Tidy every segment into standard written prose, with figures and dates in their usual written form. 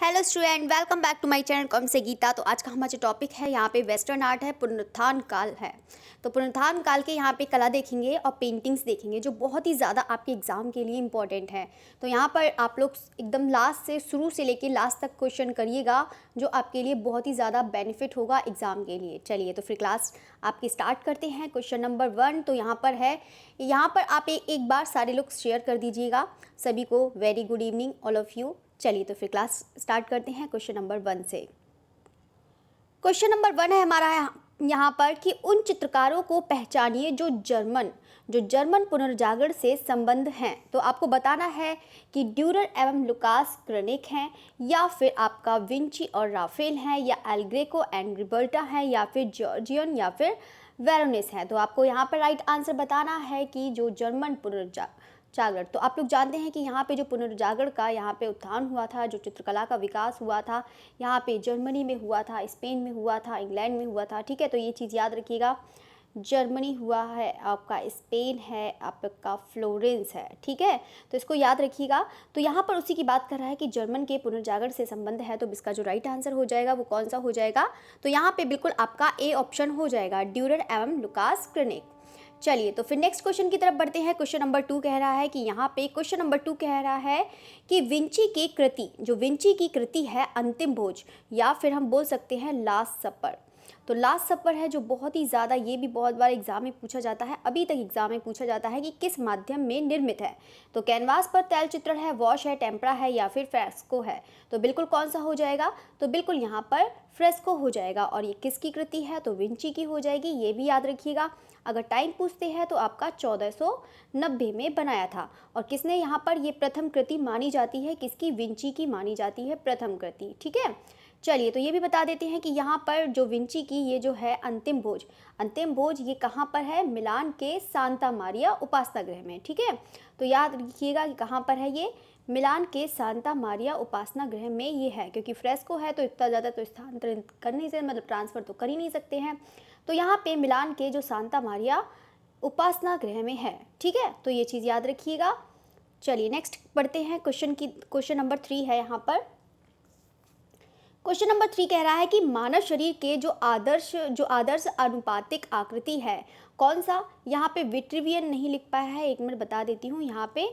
Hello student, welcome back to my channel कॉम से गीता। तो आज का हमारा जो टॉपिक है यहाँ पे वेस्टर्न आर्ट है, पुनरुत्थान काल है। तो पुनरुत्थान काल के यहाँ पे कला देखेंगे और पेंटिंग्स देखेंगे जो बहुत ही ज़्यादा आपके एग्ज़ाम के लिए इंपॉर्टेंट है। तो यहाँ पर आप लोग एकदम लास्ट से शुरू से लेकर लास्ट तक क्वेश्चन करिएगा जो आपके लिए बहुत ही ज़्यादा बेनिफिट होगा एग्ज़ाम के लिए। चलिए तो फिर क्लास आपकी स्टार्ट करते हैं। क्वेश्चन नंबर 1 तो यहाँ पर है, यहाँ पर आप एक बार सारे लोग शेयर कर दीजिएगा सभी को। Very good evening all of you. चलिए तो फिर क्लास स्टार्ट करते हैं क्वेश्चन नंबर 1 से। क्वेश्चन नंबर 1 है हमारा यहाँ पर कि उन चित्रकारों को पहचानिए जो जर्मन पुनर्जागरण से संबंध हैं। तो आपको बताना है कि ड्यूरर एवं लुकास क्रोनिक हैं, या फिर आपका विंची और राफेल हैं, या एल ग्रेको एंड रिबर्टा हैं, या फिर जॉर्जियन, या फिर वेरोनिस है। तो आपको यहाँ पर राइट आंसर बताना है कि जो जर्मन पुनर्जागरण। तो आप लोग जानते हैं कि यहाँ पे जो पुनर्जागरण का यहाँ पे उत्थान हुआ था, जो चित्रकला का विकास हुआ था, यहाँ पे जर्मनी में हुआ था, स्पेन में हुआ था, इंग्लैंड में हुआ था। ठीक है, तो ये चीज़ याद रखिएगा। जर्मनी हुआ है आपका, स्पेन है आपका, फ्लोरेंस है। ठीक है, तो इसको याद रखिएगा। तो यहाँ पर उसी की बात कर रहा है कि जर्मन के पुनर्जागरण से संबंध है। तो इसका जो राइट आंसर हो जाएगा वो कौन सा हो जाएगा? तो यहाँ पे बिल्कुल आपका ए ऑप्शन हो जाएगा, ड्यूरर एवं लुकास क्रोनिक। चलिए तो फिर नेक्स्ट क्वेश्चन की तरफ बढ़ते हैं। क्वेश्चन नंबर 2 कह रहा है कि यहाँ पे क्वेश्चन नंबर 2 कह रहा है कि विंची की कृति, जो विंची की कृति है अंतिम भोज, या फिर हम बोल सकते हैं लास्ट सपर। तो लास्ट सपर है जो बहुत ही ज़्यादा, ये भी बहुत बार एग्जाम में पूछा जाता है, अभी तक एग्जाम में पूछा जाता है कि किस माध्यम में निर्मित है। तो कैनवास पर तैल चित्रण है, वॉश है, टेम्परा है, या फिर फ्रेस्को है। तो बिल्कुल कौन सा हो जाएगा? तो बिल्कुल यहाँ पर फ्रेस्को हो जाएगा। और ये किसकी कृति है? तो विंची की हो जाएगी। ये भी याद रखिएगा। अगर टाइम पूछते हैं तो आपका 1490 में बनाया था। और किसने यहाँ पर ये प्रथम कृति मानी जाती है? किसकी? विंची की मानी जाती है प्रथम कृति। ठीक है, चलिए तो ये भी बता देते हैं कि यहाँ पर जो विंची की ये जो है अंतिम भोज ये कहाँ पर है? मिलान के सांता मारिया उपासना गृह में। ठीक है, तो याद रखिएगा कि कहाँ पर है ये? मिलान के सांता मारिया उपासना गृह में ये है, क्योंकि फ्रेस्को है तो इतना ज़्यादा तो स्थानांतरित करने से मतलब ट्रांसफ़र तो कर ही नहीं सकते हैं। तो यहाँ पे मिलान के जो सांता मारिया उपासना गृह में है। ठीक है, तो ये चीज़ याद रखिएगा। चलिए नेक्स्ट पढ़ते हैं। क्वेश्चन नंबर 3 है यहाँ पर। क्वेश्चन नंबर 3 कह रहा है कि मानव शरीर के जो आदर्श अनुपातिक आकृति है कौन सा? यहाँ पे विट्रिवियन नहीं लिख पाया है, एक मिनट बता देती हूँ। यहाँ पे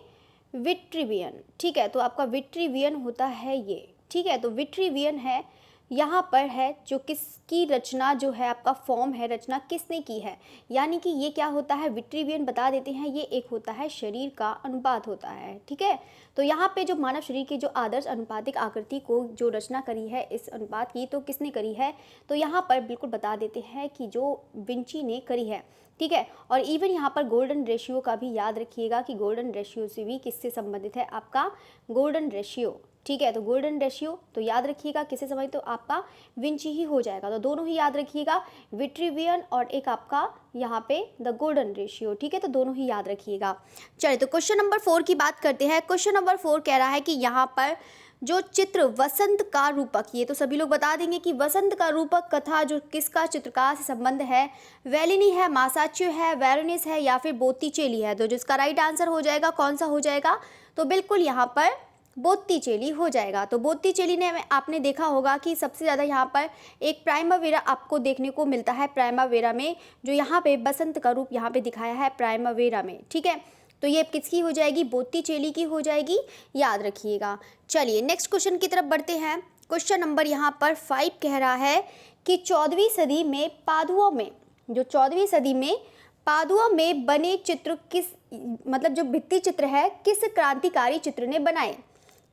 विट्रिवियन, ठीक है, तो आपका विट्रिवियन होता है ये। ठीक है, तो विट्रिवियन है यहाँ पर है जो किसकी रचना जो है आपका फॉर्म है, रचना किसने की है, यानी कि ये क्या होता है? विट्रिवियन बता देते हैं, ये एक होता है शरीर का अनुपात होता है। ठीक है, तो यहाँ पे जो मानव शरीर की जो आदर्श अनुपातिक आकृति को जो रचना करी है इस अनुपात की, तो किसने करी है? तो यहाँ पर बिल्कुल बता देते हैं कि जो विंची ने करी है। ठीक है, और इवन यहाँ पर गोल्डन रेशियो का भी याद रखिएगा कि गोल्डन रेशियो से भी किससे संबंधित है? आपका गोल्डन रेशियो। ठीक है, तो गोल्डन रेशियो तो याद रखिएगा किससे संबंधित? तो आपका विंची ही हो जाएगा। तो दोनों ही याद रखिएगा, विट्रिवियन और एक आपका यहाँ पे द गोल्डन रेशियो। ठीक है, तो दोनों ही याद रखिएगा। चलिए तो क्वेश्चन नंबर 4 की बात करते हैं। क्वेश्चन नंबर 4 कह रहा है कि यहाँ पर जो चित्र वसंत का रूपक, ये तो सभी लोग बता देंगे कि वसंत का रूपक कथा जो किसका चित्रकार से संबंध है? वेलिनी है, मासाच्यो है, वेरोनिस है, या फिर बोत्तिचेली है। तो जिसका राइट आंसर हो जाएगा कौन सा हो जाएगा? तो बिल्कुल यहाँ पर बोत्तिचेली हो जाएगा। तो बोत्तिचेली ने आपने देखा होगा कि सबसे ज़्यादा यहाँ पर एक प्राइमावेरा आपको देखने को मिलता है। प्राइमावेरा में जो यहाँ पे बसंत का रूप यहाँ पे दिखाया है प्राइमावेरा में। ठीक है, तो ये किसकी हो जाएगी? बोत्तिचेली की हो जाएगी, याद रखिएगा। चलिए नेक्स्ट क्वेश्चन की तरफ बढ़ते हैं। क्वेश्चन नंबर यहाँ पर 5 कह रहा है कि 14वीं सदी में पादुआ में, जो 14वीं सदी में पादुआ में बने चित्र किस, मतलब जो भित्ति चित्र है किस क्रांतिकारी चित्र ने बनाए?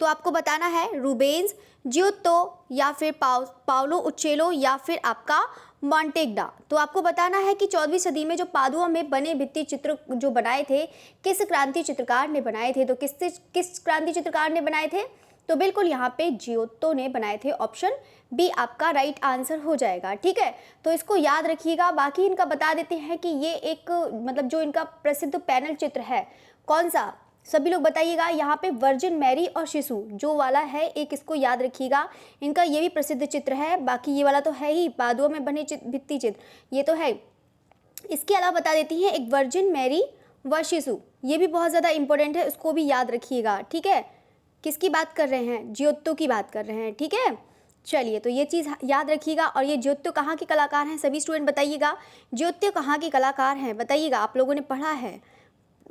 तो आपको बताना है रूबेन्स, जियोत्तो, या फिर पाउलो उच्चेलो, या फिर आपका मॉन्टेग्डा। तो आपको बताना है कि 14वीं सदी में जो पादुआ में बने भित्ति चित्र जो बनाए थे किस क्रांति चित्रकार ने बनाए थे? तो किस क्रांति चित्रकार ने बनाए थे? तो बिल्कुल यहाँ पे जियोत्तो ने बनाए थे। ऑप्शन बी आपका राइट आंसर हो जाएगा। ठीक है, तो इसको याद रखिएगा। बाकी इनका बता देते हैं कि ये एक मतलब जो इनका प्रसिद्ध पैनल चित्र है कौन सा? सभी लोग बताइएगा। यहाँ पे वर्जिन मैरी और शिशु जो वाला है एक, इसको याद रखिएगा। इनका ये भी प्रसिद्ध चित्र है। बाकी ये वाला तो है ही, पादुआ में बने भित्ति चित्र, ये तो है। इसके अलावा बता देती हैं एक वर्जिन मैरी व शिशु, ये भी बहुत ज़्यादा इंपॉर्टेंट है, उसको भी याद रखिएगा। ठीक है, किसकी बात कर रहे हैं? जियोत्तो की बात कर रहे हैं, ठीक है। चलिए, तो ये चीज़ याद रखिएगा। और ये जियोत्तो कहाँ के कलाकार हैं? सभी स्टूडेंट बताइएगा, जियोत्तो कहाँ के कलाकार हैं? बताइएगा, आप लोगों ने पढ़ा है,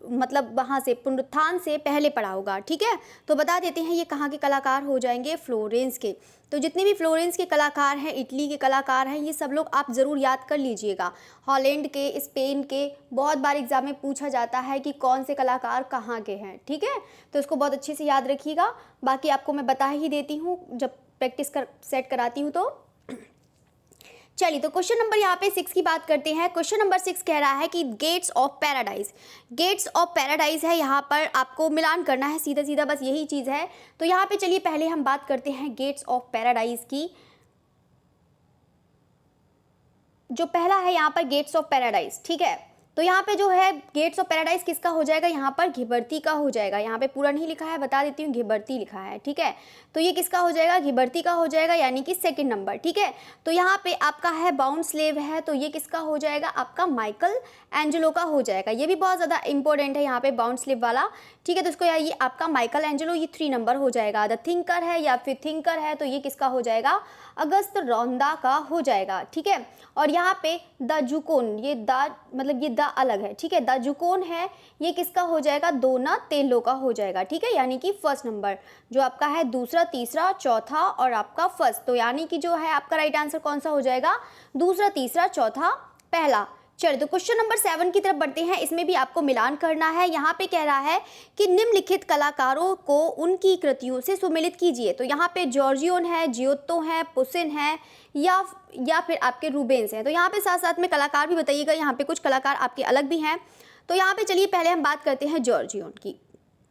मतलब वहाँ से पुनरुत्थान से पहले पढ़ा होगा, ठीक है। तो बता देते हैं ये कहाँ के कलाकार हो जाएंगे? फ्लोरेंस के। तो जितने भी फ्लोरेंस के कलाकार हैं, इटली के कलाकार हैं, ये सब लोग आप ज़रूर याद कर लीजिएगा। हॉलैंड के, स्पेन के, बहुत बार एग्जाम में पूछा जाता है कि कौन से कलाकार कहाँ के हैं, ठीक है। तो इसको बहुत अच्छे से याद रखिएगा। बाकी आपको मैं बता ही देती हूँ जब प्रैक्टिस सेट कराती हूँ। तो चलिए, तो क्वेश्चन नंबर यहाँ पे 6 की बात करते हैं। क्वेश्चन नंबर 6 कह रहा है कि gates of paradise, gates of paradise है, यहाँ पर आपको मिलान करना है, सीधा सीधा बस यही चीज़ है। तो यहाँ पे चलिए पहले हम बात करते हैं गेट्स ऑफ पैराडाइज की। जो पहला है यहाँ पर गेट्स ऑफ पैराडाइज, ठीक है। तो यहाँ पे जो है गेट्स ऑफ पैराडाइज किसका हो जाएगा? यहाँ पर घिबर्ती का हो जाएगा। यहाँ पे पूरा नहीं लिखा है, बता देती हूँ, घिबर्ती लिखा है, ठीक है। तो ये किसका हो जाएगा? घिबर्ती का हो जाएगा, यानी कि सेकंड नंबर, ठीक है। तो यहाँ पे आपका है बाउंड स्लेव है, तो ये किसका हो जाएगा? आपका माइकल एंजेलो का हो जाएगा। ये भी बहुत ज़्यादा इंपॉर्टेंट है यहाँ पे बाउंड स्लेव वाला, ठीक है। तो इसको ये आपका माइकल एंजेलो, ये 3 नंबर हो जाएगा। द थिंकर है या फिर थिंकर है, तो ये किसका हो जाएगा? अगस्त रौंदा का हो जाएगा, ठीक है। और यहाँ पे द जुकोन, ये द मतलब ये द अलग है, ठीक है। द जुकोन है, ये किसका हो जाएगा? डोनातेलो का हो जाएगा, ठीक है। यानी कि फर्स्ट नंबर जो आपका है, दूसरा, तीसरा, चौथा और आपका फर्स्ट। तो यानी कि जो है आपका राइट आंसर कौन सा हो जाएगा? दूसरा, तीसरा, चौथा, पहला। चलिए, तो क्वेश्चन नंबर 7 की तरफ बढ़ते हैं। इसमें भी आपको मिलान करना है। यहाँ पे कह रहा है कि निम्नलिखित कलाकारों को उनकी कृतियों से सुमेलित कीजिए। तो यहाँ पे जॉर्जियोन है, जियोत्तो है, पुसिन है या फिर आपके रूबेंस हैं। तो यहाँ पे साथ साथ में कलाकार भी बताइएगा, यहाँ पे कुछ कलाकार आपके अलग भी हैं। तो यहाँ पे चलिए पहले हम बात करते हैं जॉर्जियोन की।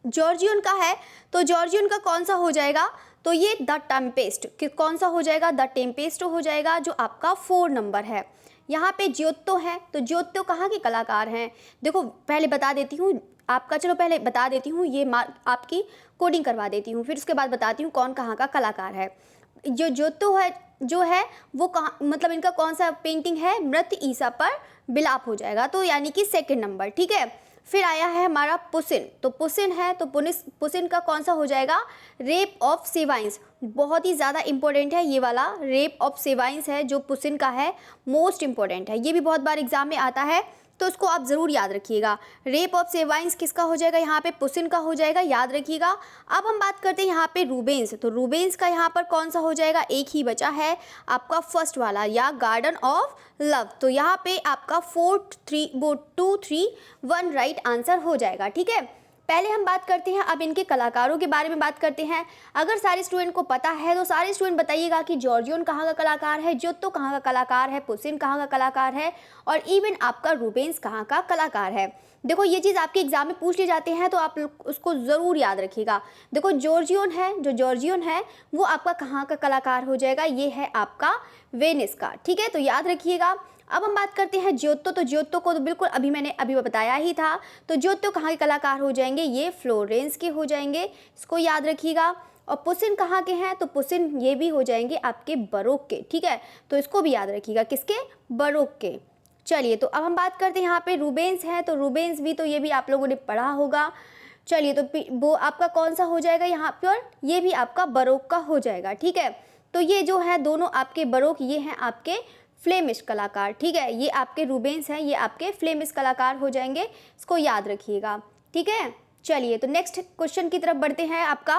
जॉर्जियोन का है, तो जॉर्जियोन का कौन सा हो जाएगा? तो ये द टेम्पेस्ट, कौन सा हो जाएगा? द टेम्पेस्ट हो जाएगा, जो आपका 4 नंबर है। यहाँ पे जियोत्तो है, तो जियोत्तो कहाँ के कलाकार हैं? देखो पहले बता देती हूँ आपका, चलो पहले बता देती हूँ, ये आपकी कोडिंग करवा देती हूँ, फिर उसके बाद बताती हूँ कौन कहाँ का कलाकार है। जो जियोत्तो है जो है वो कहाँ, मतलब इनका कौन सा पेंटिंग है? मृत ईसा पर बिलाप हो जाएगा, तो यानी कि सेकंड नंबर, ठीक है। फिर आया है हमारा पुसिन, तो पुसिन है, तो पुसिन का कौन सा हो जाएगा? रेप ऑफ सेवाइंस, बहुत ही ज़्यादा इंपॉर्टेंट है ये वाला, रेप ऑफ सेवाइंस है जो पुसिन का है, मोस्ट इंपॉर्टेंट है, ये भी बहुत बार एग्जाम में आता है, तो इसको आप ज़रूर याद रखिएगा। रेप ऑफ सेवाइंस किसका हो जाएगा? यहाँ पे पुसिन का हो जाएगा, याद रखिएगा। अब हम बात करते हैं यहाँ पे रूबेंस, तो रूबेंस का यहाँ पर कौन सा हो जाएगा? एक ही बचा है आपका फर्स्ट वाला, या गार्डन ऑफ लव। तो यहाँ पे आपका 2, 3, 1 राइट आंसर हो जाएगा, ठीक है। पहले हम बात करते हैं, अब इनके कलाकारों के बारे में बात करते हैं। अगर सारे स्टूडेंट को पता है तो सारे स्टूडेंट बताइएगा कि जॉर्जियोन कहाँ का कलाकार है, जियोत्तो कहाँ का कलाकार है, पुसिन कहाँ का कलाकार है, और इवन आपका रूबेंस कहाँ का कलाकार है। देखो ये चीज़ आपके एग्जाम में पूछ ले जाते हैं, तो आप उसको ज़रूर याद रखिएगा। देखो जॉर्जियोन है, जो जॉर्जियोन है वो आपका कहाँ का कलाकार हो जाएगा? ये है आपका वेनिस का, ठीक है, तो याद रखिएगा। अब हम बात करते हैं जियोत्तो, तो जियोत्तो को तो बिल्कुल मैंने अभी बताया ही था। तो जियोत्तो कहाँ के कलाकार हो जाएंगे? ये फ्लोरेंस के हो जाएंगे, इसको याद रखिएगा। और पुसिन कहाँ के हैं? तो पुसिन ये भी हो जाएंगे आपके बरोक के, ठीक है, तो इसको भी याद रखिएगा, किसके? बरोक के। चलिए, तो अब हम बात करते हैं यहाँ पे रूबेंस है, तो रूबेंस भी तो ये भी आप लोगों ने पढ़ा होगा। चलिए, तो वो आपका कौन सा हो जाएगा यहाँ पर? ये भी आपका बरोक का हो जाएगा, ठीक है। तो ये जो है दोनों आपके बरोक, ये हैं आपके फ्लेमिश कलाकार, ठीक है, ये आपके रूबेंस हैं, ये आपके फ्लेमिश कलाकार हो जाएंगे, इसको याद रखिएगा, ठीक है। चलिए, तो नेक्स्ट क्वेश्चन की तरफ बढ़ते हैं। आपका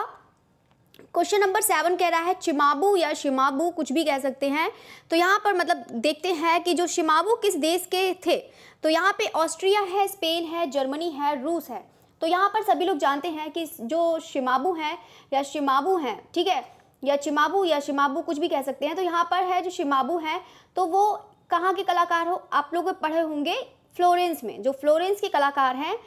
क्वेश्चन नंबर 7 कह रहा है चिमाबू या शिमाबू, कुछ भी कह सकते हैं। तो यहाँ पर मतलब देखते हैं कि जो शिमाबू किस देश के थे। तो यहाँ पे ऑस्ट्रिया है, स्पेन है, जर्मनी है, रूस है। तो यहाँ पर सभी लोग जानते हैं कि जो शिमाबू हैं या शिमाबू हैं, ठीक है, या चिमाबू या शिमाबू कुछ भी कह सकते हैं। तो यहाँ पर है जो शिमाबू हैं, तो वो कहाँ के कलाकार हो? आप लोग पढ़े होंगे फ्लोरेंस में, जो फ्लोरेंस के कलाकार हैं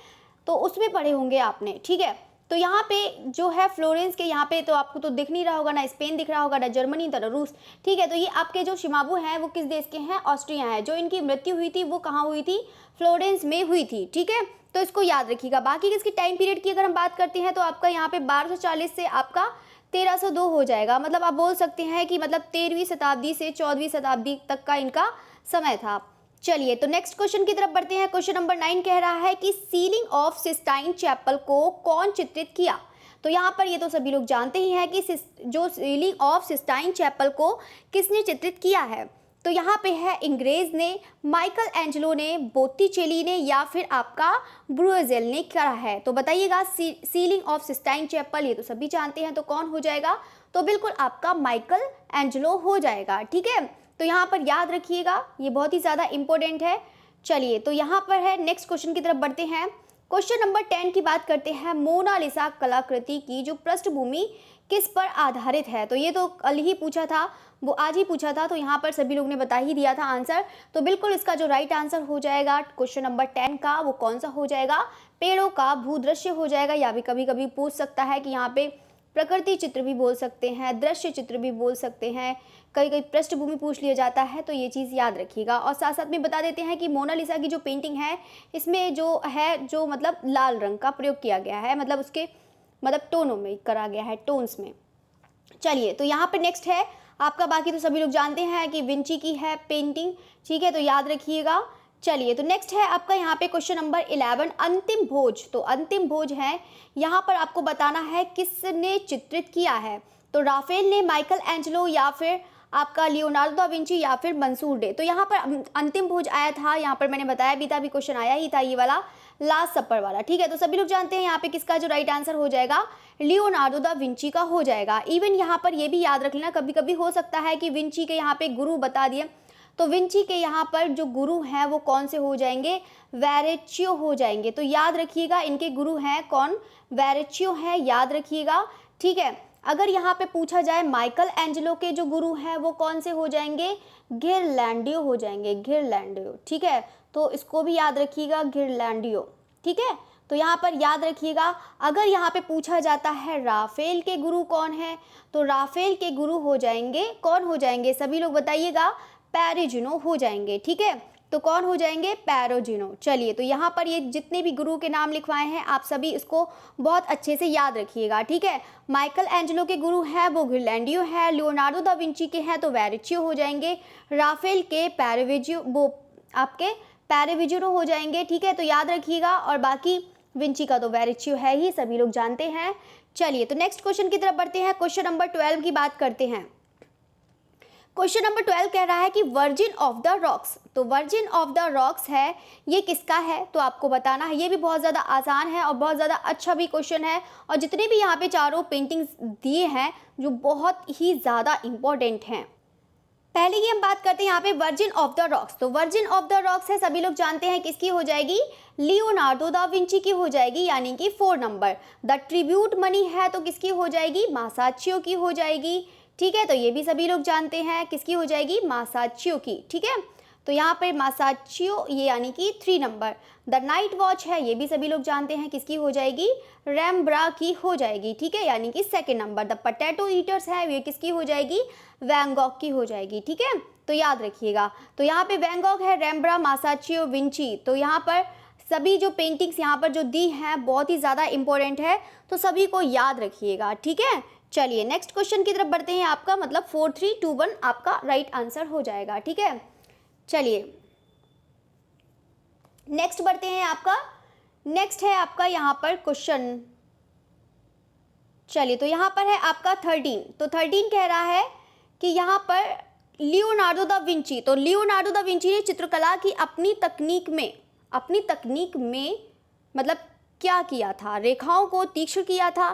तो उसमें पढ़े होंगे आपने, ठीक है। तो यहाँ पे जो है फ्लोरेंस के, यहाँ पे तो आपको तो दिख नहीं रहा होगा, ना स्पेन दिख रहा होगा, ना जर्मनी, ना रूस, ठीक है। तो ये आपके जो शिमाबू हैं वो किस देश के हैं? ऑस्ट्रिया हैं। जो इनकी मृत्यु हुई थी वो कहाँ हुई थी? फ्लोरेंस में हुई थी, ठीक है, तो इसको याद रखिएगा। बाकी इसकी टाइम पीरियड की अगर हम बात करते हैं तो आपका यहाँ पे 1240 से आपका 1302 हो जाएगा। मतलब आप बोल सकते हैं कि मतलब 13वीं शताब्दी से 14वीं शताब्दी तक का इनका समय था। चलिए, तो नेक्स्ट क्वेश्चन की तरफ बढ़ते हैं। क्वेश्चन नंबर 9 कह रहा है कि सीलिंग ऑफ सिस्टाइन चैपल को कौन चित्रित किया? तो यहाँ पर ये तो सभी लोग जानते ही हैं कि जो सीलिंग ऑफ सिस्टाइन चैपल को किसने चित्रित किया है। तो यहाँ पे है इंग्रेज ने, माइकल एंजेलो ने, बोत्तिचेली ने या फिर आपका ब्रुएजेल ने करा है। तो बताइएगा सीलिंग ऑफ सिस्टाइन चैपल, ये तो सभी जानते हैं, तो कौन हो जाएगा? तो बिल्कुल आपका माइकल एंजेलो हो जाएगा। ठीक है, तो यहाँ पर याद रखिएगा, ये बहुत ही ज़्यादा इंपॉर्टेंट है। चलिए तो यहाँ पर है, नेक्स्ट क्वेश्चन की तरफ बढ़ते हैं। क्वेश्चन नंबर 10 की बात करते हैं। मोनालिसा कलाकृति की जो पृष्ठभूमि किस पर आधारित है? तो ये तो कल ही पूछा था, वो आज ही पूछा था, तो यहाँ पर सभी लोग ने बता ही दिया था आंसर। तो बिल्कुल इसका जो राइट आंसर हो जाएगा क्वेश्चन नंबर 10 का, वो कौन सा हो जाएगा? पेड़ों का भूदृश्य हो जाएगा। या भी कभी कभी पूछ सकता है कि यहाँ पे प्रकृति चित्र भी बोल सकते हैं, दृश्य चित्र भी बोल सकते हैं, कई कई पृष्ठभूमि पूछ लिया जाता है। तो ये चीज़ याद रखिएगा। और साथ साथ में बता देते हैं कि मोनालिसा की जो पेंटिंग है, इसमें जो है जो मतलब लाल रंग का प्रयोग किया गया है, मतलब उसके मतलब टोनों में करा गया है, टोन्स में। चलिए तो यहाँ पर नेक्स्ट है आपका, बाकी तो सभी लोग जानते हैं कि विंची की है पेंटिंग। ठीक है, तो याद रखिएगा। चलिए तो नेक्स्ट है आपका यहाँ पे क्वेश्चन नंबर 11, अंतिम भोज। तो अंतिम भोज है, यहाँ पर आपको बताना है किसने चित्रित किया है। तो राफेल ने, माइकल एंजेलो या फिर आपका लियोनार्डो दा विंची या फिर मंसूर डे। तो यहाँ पर अंतिम भोज आया था, यहाँ पर मैंने बताया भी था, अभी क्वेश्चन आया ही था ये वाला, लास्ट सपर वाला। ठीक है, तो सभी लोग जानते हैं यहाँ पे किसका जो राइट आंसर हो जाएगा, लियोनार्डो दा विंची का हो जाएगा। इवन यहाँ पर ये भी याद रख लेना, कभी कभी हो सकता है कि विंची के यहाँ पे गुरु बता दिए, तो विंची के यहाँ पर जो गुरु हैं वो कौन से हो जाएंगे? वेरेचियो हो जाएंगे। तो याद रखिएगा इनके गुरु हैं कौन? वेरेचियो है, याद रखिएगा। ठीक है, अगर यहाँ पे पूछा जाए माइकल एंजेलो के जो गुरु हैं वो कौन से हो जाएंगे? घिरलैंडियो हो जाएंगे, घिरलैंडियो। ठीक है, तो इसको भी याद रखिएगा, घिरलैंडियो। ठीक है, तो यहाँ पर याद रखिएगा। अगर यहाँ पे पूछा जाता है राफेल के गुरु कौन है, तो राफेल के गुरु हो जाएंगे, कौन हो जाएंगे? सभी लोग बताइएगा, पेरिजिनो हो जाएंगे। ठीक है, तो कौन हो जाएंगे? पेरिजिनो। चलिए तो यहाँ पर ये जितने भी गुरु के नाम लिखवाए हैं आप सभी इसको बहुत अच्छे से याद रखिएगा। ठीक है, माइकल एंजेलो के गुरु हैं वो घिरलैंडियो है, लियोनार्डो दा विंची के हैं तो वेरेचियो हो जाएंगे, राफेल के पेरेविजियो वो आपके पेरेविजिनो हो जाएंगे। ठीक है, तो याद रखिएगा। और बाकी विंची का तो वेरेचियो है ही, सभी लोग जानते हैं। चलिए तो नेक्स्ट क्वेश्चन की तरफ बढ़ते हैं। क्वेश्चन नंबर 12 की बात करते हैं। क्वेश्चन नंबर 12 कह रहा है कि वर्जिन ऑफ द रॉक्स। तो वर्जिन ऑफ द रॉक्स है, ये किसका है? तो आपको बताना है। ये भी बहुत ज़्यादा आसान है और बहुत ज़्यादा अच्छा भी क्वेश्चन है। और जितने भी यहाँ पे चारों पेंटिंग्स दिए हैं जो बहुत ही ज़्यादा इम्पोर्टेंट हैं। पहले की हम बात करते हैं यहाँ पे वर्जिन ऑफ द रॉक्स। तो वर्जिन ऑफ द रॉक्स है, सभी लोग जानते हैं किसकी हो जाएगी? लियोनार्डो दा विंची की हो जाएगी, यानी कि 4 नंबर। द ट्रिब्यूट मनी है तो किसकी हो जाएगी? मासाचियो की हो जाएगी। ठीक है, तो ये भी सभी लोग जानते हैं किसकी हो जाएगी? मासाचियो की। ठीक है, तो यहाँ पर मासाचियो ये यानी कि 3 नंबर। द नाइट वॉच है, ये भी सभी लोग जानते हैं किसकी हो जाएगी? रेम्ब्रा की हो जाएगी। ठीक है, यानी कि 2nd number. The potato eaters है, ये किसकी हो जाएगी? वैन गॉग की हो जाएगी। ठीक है, तो याद रखिएगा। तो यहाँ पे वैन गॉग है, रेम्ब्रा, मासाचियो, विंची। तो यहाँ पर सभी जो पेंटिंग्स यहाँ पर जो दी हैं बहुत ही ज़्यादा इंपॉर्टेंट है, तो सभी को याद रखिएगा। ठीक है, चलिए नेक्स्ट क्वेश्चन की तरफ बढ़ते हैं। आपका मतलब 4, 3, 2, 1 आपका राइट आंसर हो जाएगा। ठीक है, चलिए नेक्स्ट बढ़ते हैं। आपका नेक्स्ट है आपका यहाँ पर क्वेश्चन, चलिए तो यहाँ पर है आपका 13। तो 13 कह रहा है कि यहाँ पर लियोनार्डो दा विंची। तो लियोनार्डो दा विंची ने चित्रकला की अपनी तकनीक में मतलब क्या किया था? रेखाओं को तीक्ष्ण किया था,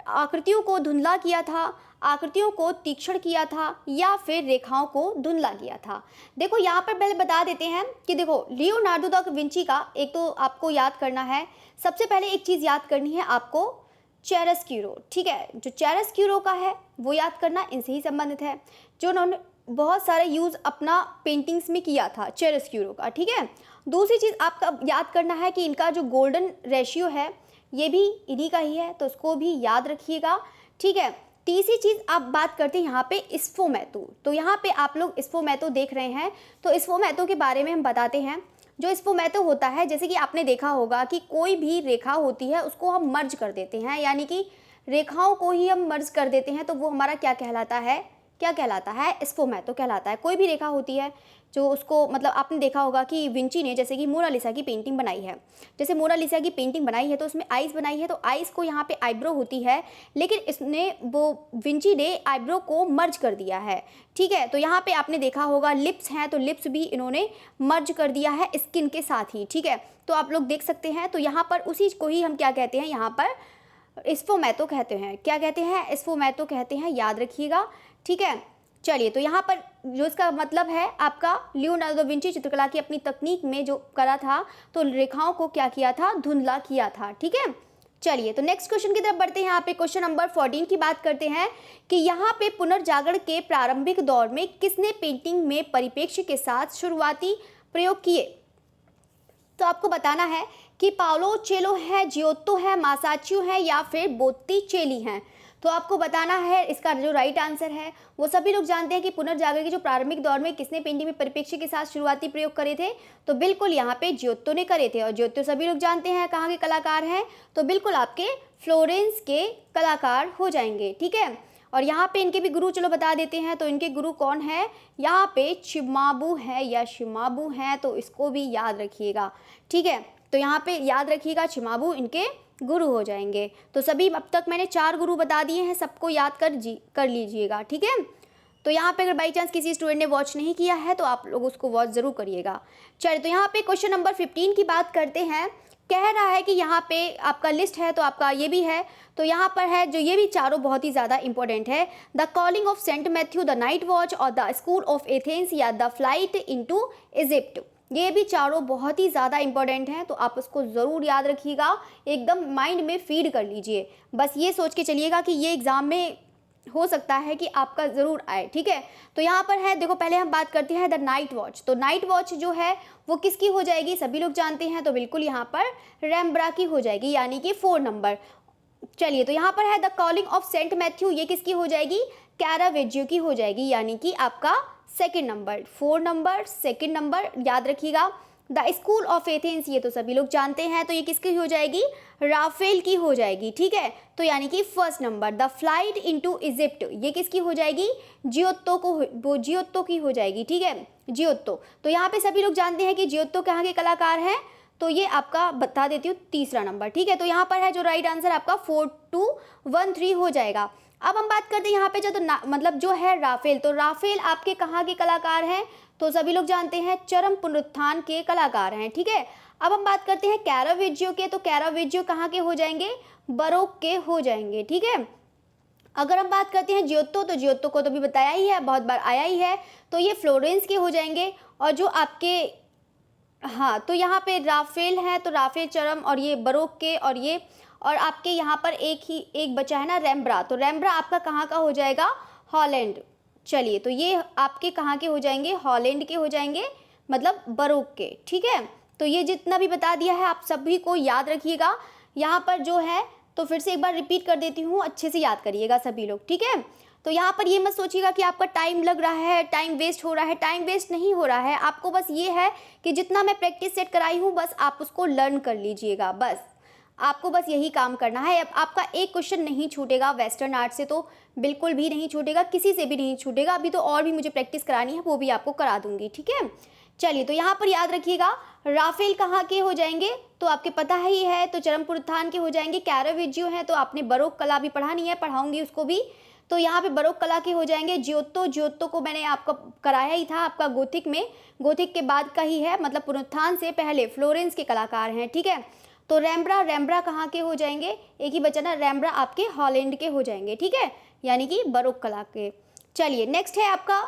आकृतियों को धुंधला किया था, आकृतियों को तीक्ष्ण किया था या फिर रेखाओं को धुंधला किया था? देखो यहाँ पर पहले बता देते हैं कि देखो लियोनार्डो दा विंची का एक तो आपको याद करना है, सबसे पहले एक चीज़ याद करनी है आपको, चियरेस्क्यूरो। ठीक है, जो चियरेस्क्यूरो का है वो याद करना, इनसे ही संबंधित है, जो उन्होंने बहुत सारे यूज़ अपना पेंटिंग्स में किया था चियरेस्क्यूरो का। ठीक है, दूसरी चीज़ आपका याद करना है कि इनका जो गोल्डन रेशियो है ये भी इन्हीं का ही है, तो उसको भी याद रखिएगा। ठीक है, तीसरी चीज़ आप बात करते हैं यहाँ पे स्फोमैतो। तो यहाँ पे आप लोग स्फोमैतो देख रहे हैं, तो स्फोमैतो के बारे में हम बताते हैं। जो स्फोमैतो होता है, जैसे कि आपने देखा होगा कि कोई भी रेखा होती है उसको हम मर्ज कर देते हैं, यानी कि रेखाओं को ही हम मर्ज कर देते हैं, तो वो हमारा क्या कहलाता है? क्या कहलाता है, स्फोमैतो कहलाता है। कोई भी रेखा होती है जो उसको मतलब आपने देखा होगा कि विंची ने जैसे कि मोनालिसा की पेंटिंग बनाई है, जैसे मोनालिसा की पेंटिंग बनाई है तो उसमें आइस बनाई है, तो आइस को यहाँ पे आईब्रो होती है, लेकिन इसने वो विंची ने आईब्रो को मर्ज कर दिया है, ठीक है। तो यहाँ पे आपने देखा होगा लिप्स हैं, तो लिप्स भी इन्होंने मर्ज कर दिया है स्किन के साथ ही, ठीक है। तो आप लोग देख सकते हैं, तो यहाँ पर उसी को ही हम क्या कहते हैं, यहाँ पर स्फोमैतो कहते हैं। क्या कहते हैं, स्फोमैतो कहते हैं, याद रखिएगा, ठीक है। चलिए, तो यहाँ पर जो इसका मतलब है आपका लियोनार्डो दा विंची चित्रकला की अपनी तकनीक में जो करा था, तो रेखाओं को क्या किया था, धुंधला किया था, ठीक है। चलिए, तो नेक्स्ट क्वेश्चन की तरफ बढ़ते हैं। यहाँ पे क्वेश्चन नंबर 14 की बात करते हैं कि यहाँ पे पुनर्जागरण के प्रारंभिक दौर में किसने पेंटिंग में परिप्रेक्ष्य के साथ शुरुआती प्रयोग किए। तो आपको बताना है कि पाओलो चेलो है, जियोत्तो है, मासाचियो है या फिर बोत्तिचेली हैं। तो आपको बताना है इसका जो राइट आंसर है, वो सभी लोग जानते हैं कि पुनर्जागरण के जो प्रारंभिक दौर में किसने पेंटिंग में परिप्रेक्ष्य के साथ शुरुआती प्रयोग करे थे, तो बिल्कुल यहाँ पे जियोत्तो ने करे थे। और जियोत्तो सभी लोग जानते हैं कहाँ के कलाकार हैं, तो बिल्कुल आपके फ्लोरेंस के कलाकार हो जाएंगे, ठीक है। और यहाँ पे इनके भी गुरु चलो बता देते हैं, तो इनके गुरु कौन है, यहाँ पे चिमाबू है या शिमाबू है, तो इसको भी याद रखिएगा, ठीक है। तो यहाँ पे याद रखिएगा चिमाबू इनके गुरु हो जाएंगे। तो सभी अब तक मैंने 4 गुरु बता दिए हैं, सबको याद कर लीजिएगा, ठीक है। तो यहाँ पे अगर बाई चांस किसी स्टूडेंट ने वॉच नहीं किया है तो आप लोग उसको वॉच ज़रूर करिएगा। चलिए, तो यहाँ पे क्वेश्चन नंबर 15 की बात करते हैं। कह रहा है कि यहाँ पे आपका लिस्ट है, तो आपका ये भी है, तो यहाँ पर है जो ये भी चारों बहुत ही ज़्यादा इंपॉर्टेंट है, the calling of Saint Matthew, the night watch और द स्कूल ऑफ एथेंस या द फ्लाइट इनटू इजिप्ट। ये भी चारों बहुत ही ज़्यादा इंपॉर्टेंट हैं, तो आप उसको ज़रूर याद रखिएगा, एकदम माइंड में फीड कर लीजिए। बस ये सोच के चलिएगा कि ये एग्ज़ाम में हो सकता है कि आपका ज़रूर आए, ठीक है। तो यहाँ पर है, देखो पहले हम बात करते हैं द नाइट वॉच। तो नाइट वॉच जो है वो किसकी हो जाएगी, सभी लोग जानते हैं, तो बिल्कुल यहाँ पर रैम्ब्रा की हो जाएगी, यानी कि 4 नंबर। चलिए, तो यहाँ पर है the calling of Saint Matthew, ये किसकी हो जाएगी, कैरावेजियो की हो जाएगी, यानी कि आपका 2nd number, 4 number 2nd number याद रखिएगा। द स्कूल ऑफ एथेंस, ये तो सभी लोग जानते हैं, तो ये किसकी हो जाएगी, राफेल की हो जाएगी, ठीक है। तो यानी कि 1st number. The flight into Egypt, ये किसकी हो जाएगी, जियोत्तो की हो जाएगी, ठीक है, जियोत्तो। तो यहाँ पे सभी लोग जानते हैं कि जियोत्तो कहाँ के कलाकार हैं, तो ये आपका बता देती हूँ 3रा नंबर, ठीक है। तो यहाँ पर है जो राइट आंसर आपका 4213 हो जाएगा। अब हम बात करते हैं यहाँ पे जो मतलब जो है राफेल, तो राफेल आपके कहाँ के कलाकार हैं, तो सभी लोग जानते हैं चरम पुनरुत्थान के कलाकार हैं, ठीक है। अब हम बात करते हैं कैरावेजियो के, तो कैरावेजियो कहाँ के हो जाएंगे, बरोक के हो जाएंगे, ठीक है। अगर हम बात करते हैं जियोत्तो, तो जियोत्तो को तो भी बताया ही है, बहुत बार आया ही है, तो ये फ्लोरेंस के हो जाएंगे। और जो आपके हाँ, तो यहाँ पे राफेल है, तो राफेल चरम, और ये बरोक के, और आपके यहाँ पर एक बचा है ना रैम्ब्रा, तो रैम्ब्रा आपका कहाँ का हो जाएगा, हॉलैंड। चलिए, तो ये आपके कहाँ के हो जाएंगे, हॉलैंड के हो जाएंगे, मतलब बरोक के, ठीक है। तो ये जितना भी बता दिया है आप सभी को याद रखिएगा। यहाँ पर जो है, तो फिर से एक बार रिपीट कर देती हूँ, अच्छे से याद करिएगा सभी लोग, ठीक है। तो यहाँ पर ये मत सोचिएगा कि आपका टाइम लग रहा है, टाइम वेस्ट हो रहा है, टाइम वेस्ट नहीं हो रहा है। आपको बस ये है कि जितना मैं प्रैक्टिस सेट कराई हूँ, बस आप उसको लर्न कर लीजिएगा, बस आपको बस यही काम करना है। अब आपका एक क्वेश्चन नहीं छूटेगा वेस्टर्न आर्ट से, तो बिल्कुल भी नहीं छूटेगा, किसी से भी नहीं छूटेगा। अभी तो और भी मुझे प्रैक्टिस करानी है, वो भी आपको करा दूंगी, ठीक है। चलिए, तो यहाँ पर याद रखिएगा राफेल कहाँ के हो जाएंगे, तो आपके पता ही है, तो चरम पुनरुत्थान के हो जाएंगे। कैरावेजियो है, तो आपने बरोक कला भी पढ़ानी है, पढ़ाऊंगी उसको भी, तो यहाँ पे बरोक कला के हो जाएंगे। जियोत्तो को मैंने आपको कराया ही था, आपका गोथिक में, गोथिक के बाद का ही है, मतलब पुनरुत्थान से पहले फ्लोरेंस के कलाकार हैं, ठीक है। तो रैम्ब्रा कहाँ के हो जाएंगे, एक ही बचा ना, रैम्ब्रा आपके हॉलैंड के हो जाएंगे, ठीक है, यानी कि बरोक कला के। चलिए, नेक्स्ट है आपका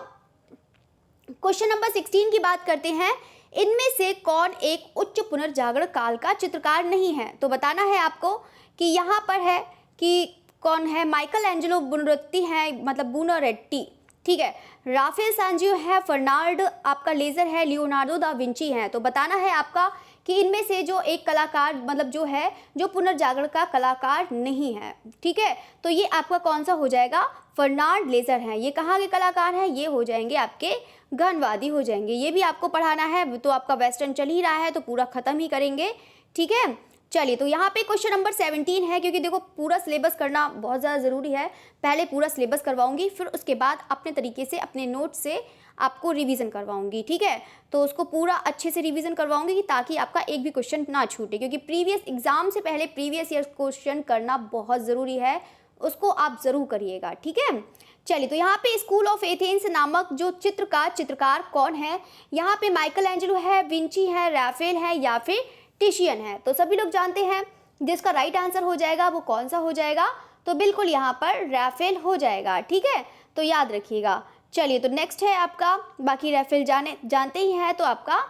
क्वेश्चन नंबर 16 की बात करते हैं। इनमें से कौन एक उच्च पुनर्जागरण काल का चित्रकार नहीं है, तो बताना है आपको कि यहाँ पर है कि कौन है, माइकल एंजेलो बुनरेट्टी है, मतलब बुनरेट्टी, ठीक है, राफेल सांजियो है, फर्नांड आपका लेजर है, लियोनार्डो दा विंची है। तो बताना है आपका कि इनमें से जो एक कलाकार, मतलब जो है जो पुनर्जागरण का कलाकार नहीं है, ठीक है। तो ये आपका कौन सा हो जाएगा, फर्नांड लेजर है। ये कहाँ के कलाकार हैं, ये हो जाएंगे आपके घनवादी हो जाएंगे। ये भी आपको पढ़ाना है, तो आपका वेस्टर्न चल ही रहा है, तो पूरा ख़त्म ही करेंगे, ठीक है। चलिए, तो यहाँ पे क्वेश्चन नंबर 17 है, क्योंकि देखो पूरा सिलेबस करना बहुत ज़्यादा ज़रूरी है। पहले पूरा सिलेबस करवाऊंगी, फिर उसके बाद अपने तरीके से अपने नोट से आपको रिवीजन करवाऊंगी, ठीक है। तो उसको पूरा अच्छे से रिवीजन करवाऊंगी कि ताकि आपका एक भी क्वेश्चन ना छूटे, क्योंकि प्रीवियस एग्जाम से पहले प्रीवियस ईयर क्वेश्चन करना बहुत ज़रूरी है, उसको आप ज़रूर करिएगा, ठीक है। चलिए, तो यहाँ पे स्कूल ऑफ एथेंस नामक जो चित्रकार कौन है? यहाँ पे माइकल एंजेलो है, विंची है, राफेल है या फिर टिशियन है। तो सभी लोग जानते हैं जिसका राइट आंसर हो जाएगा वो कौन सा हो जाएगा? तो बिल्कुल यहाँ पर राफेल हो जाएगा, ठीक है, तो याद रखिएगा। चलिए, तो नेक्स्ट है आपका, बाकी राफेल जानते ही हैं, तो आपका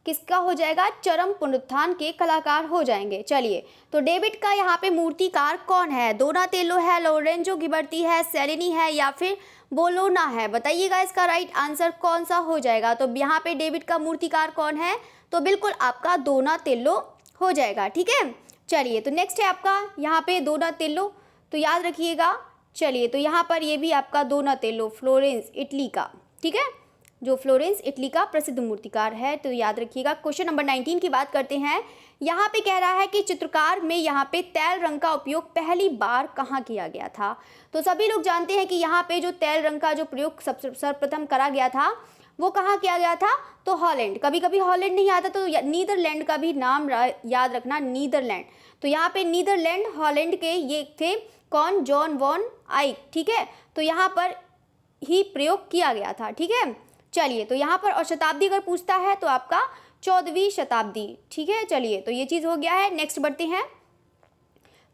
किसका हो जाएगा? चरम पुनरुत्थान के कलाकार हो जाएंगे। चलिए, तो डेविड का यहाँ पे मूर्तिकार कौन है? डोनातेलो है, लोरेंजो गिबर्टी है, सेरेनी है या फिर बोलोना है? बताइएगा इसका राइट आंसर कौन सा हो जाएगा। तो यहाँ पे डेविड का मूर्तिकार कौन है? तो बिल्कुल आपका डोनातेलो हो जाएगा, ठीक है। चलिए, तो नेक्स्ट है आपका यहाँ पे डोनातेलो, तो याद रखिएगा। चलिए, तो यहाँ पर ये भी आपका डोनातेलो फ्लोरेंस इटली का, ठीक है, जो फ्लोरेंस इटली का प्रसिद्ध मूर्तिकार है, तो याद रखिएगा। क्वेश्चन नंबर 19 की बात करते हैं। यहाँ पे कह रहा है कि चित्रकार में यहाँ पे तैल रंग का उपयोग पहली बार कहाँ किया गया था? तो सभी लोग जानते हैं कि यहाँ पे जो तैल रंग का जो प्रयोग सर्वप्रथम करा गया था वो कहाँ किया गया था? तो हॉलैंड। कभी कभी हॉलैंड नहीं आता तो नीदरलैंड का भी नाम याद रखना, नीदरलैंड। तो यहाँ पे नीदरलैंड, हॉलैंड के ये थे कौन? जॉन वॉन आइक, ठीक है। तो यहाँ पर ही प्रयोग किया गया था, ठीक है। चलिए, तो यहाँ पर और शताब्दी अगर पूछता है तो आपका 14वीं शताब्दी, ठीक है। चलिए, तो ये चीज़ हो गया है। नेक्स्ट बढ़ते हैं।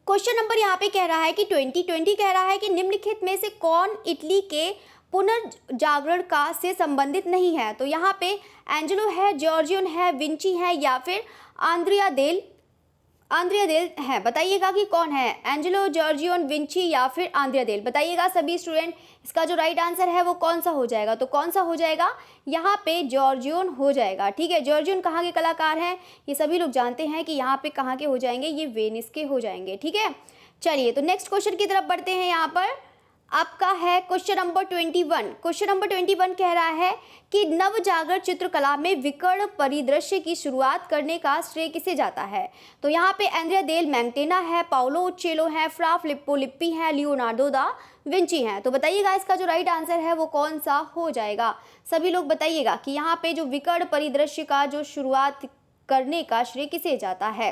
क्वेश्चन नंबर यहाँ पे कह रहा है कि 2020 कह रहा है कि निम्नलिखित में से कौन इटली के पुनर्जागरण का से संबंधित नहीं है? तो यहाँ पे एंजेलो है, जॉर्जियन है, विंची है या फिर आंद्रिया देल है। बताइएगा कि कौन है? एंजेलो, जॉर्जियन, विंची या फिर आंद्रिया देल? बताइएगा सभी स्टूडेंट, इसका जो राइट आंसर है वो कौन सा हो जाएगा? तो कौन सा हो जाएगा? यहाँ पे जॉर्जियन हो जाएगा, ठीक है। जॉर्जियन कहाँ के कलाकार हैं? ये सभी लोग जानते हैं कि यहाँ पे कहाँ के हो जाएंगे, ये वेनिस के हो जाएंगे, ठीक है। चलिए, तो नेक्स्ट क्वेश्चन की तरफ बढ़ते हैं। यहाँ पर आपका है क्वेश्चन नंबर 21। क्वेश्चन नंबर 21 कह रहा है कि नवजागर चित्रकला में विकर्ण परिदृश्य की शुरुआत करने का श्रेय किसे जाता है? तो यहाँ पे एंड्रिया देल मैंटेना है, पाउलो उच्चेलो है, फ्रा फिलिप्पो लिप्पी है, लियोनार्डो दा विंची है। तो बताइएगा इसका जो राइट आंसर है वो कौन सा हो जाएगा? सभी लोग बताइएगा कि यहाँ पे जो विकर्ण परिदृश्य का जो शुरुआत करने का श्रेय किसे जाता है?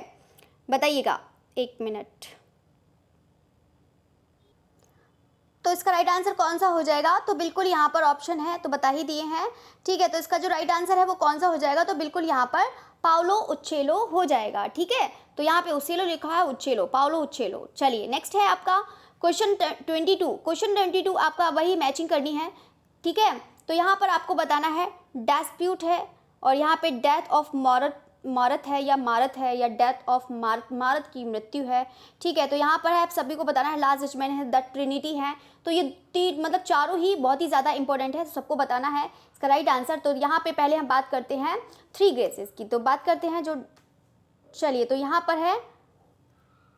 बताइएगा, 1 मिनट। तो इसका राइट आंसर कौन सा हो जाएगा? तो बिल्कुल यहाँ पर ऑप्शन है तो बता ही दिए हैं, ठीक है। तो इसका जो राइट आंसर है वो कौन सा हो जाएगा? तो बिल्कुल यहाँ पर पाउलो उच्चेलो हो जाएगा, ठीक है। तो यहाँ पे उच्चेलो लिखा है, उच्चेलो, पाउलो उच्चेलो। चलिए, नेक्स्ट है आपका क्वेश्चन 22। क्वेश्चन 22 आपका वही मैचिंग करनी है, ठीक है। तो यहाँ पर आपको बताना है डिस्प्यूट है और यहाँ पे डेथ ऑफ मारत है या डेथ ऑफ मारत की मृत्यु है, ठीक है। तो यहाँ पर है आप सभी को बताना है लास्ट जजमेंट है, द ट्रिनिटी है। तो ये मतलब चारों ही बहुत ही ज़्यादा इंपॉर्टेंट है, तो सबको बताना है इसका राइट आंसर। तो यहाँ पे पहले हम बात करते हैं 3 ग्रेसेस की, तो बात करते हैं जो, चलिए, तो यहाँ पर है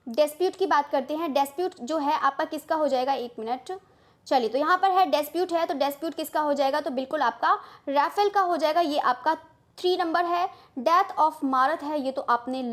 डिस्प्यूट की बात करते हैं। डिस्प्यूट जो है आपका किसका हो जाएगा? 1 मिनट। चलिए, तो यहाँ पर है डिस्प्यूट है, तो डिस्प्यूट किसका हो जाएगा? तो बिल्कुल आपका राफेल का हो जाएगा, ये आपका 3 नंबर है। डेथ ऑफ मारत है, ये तो आपने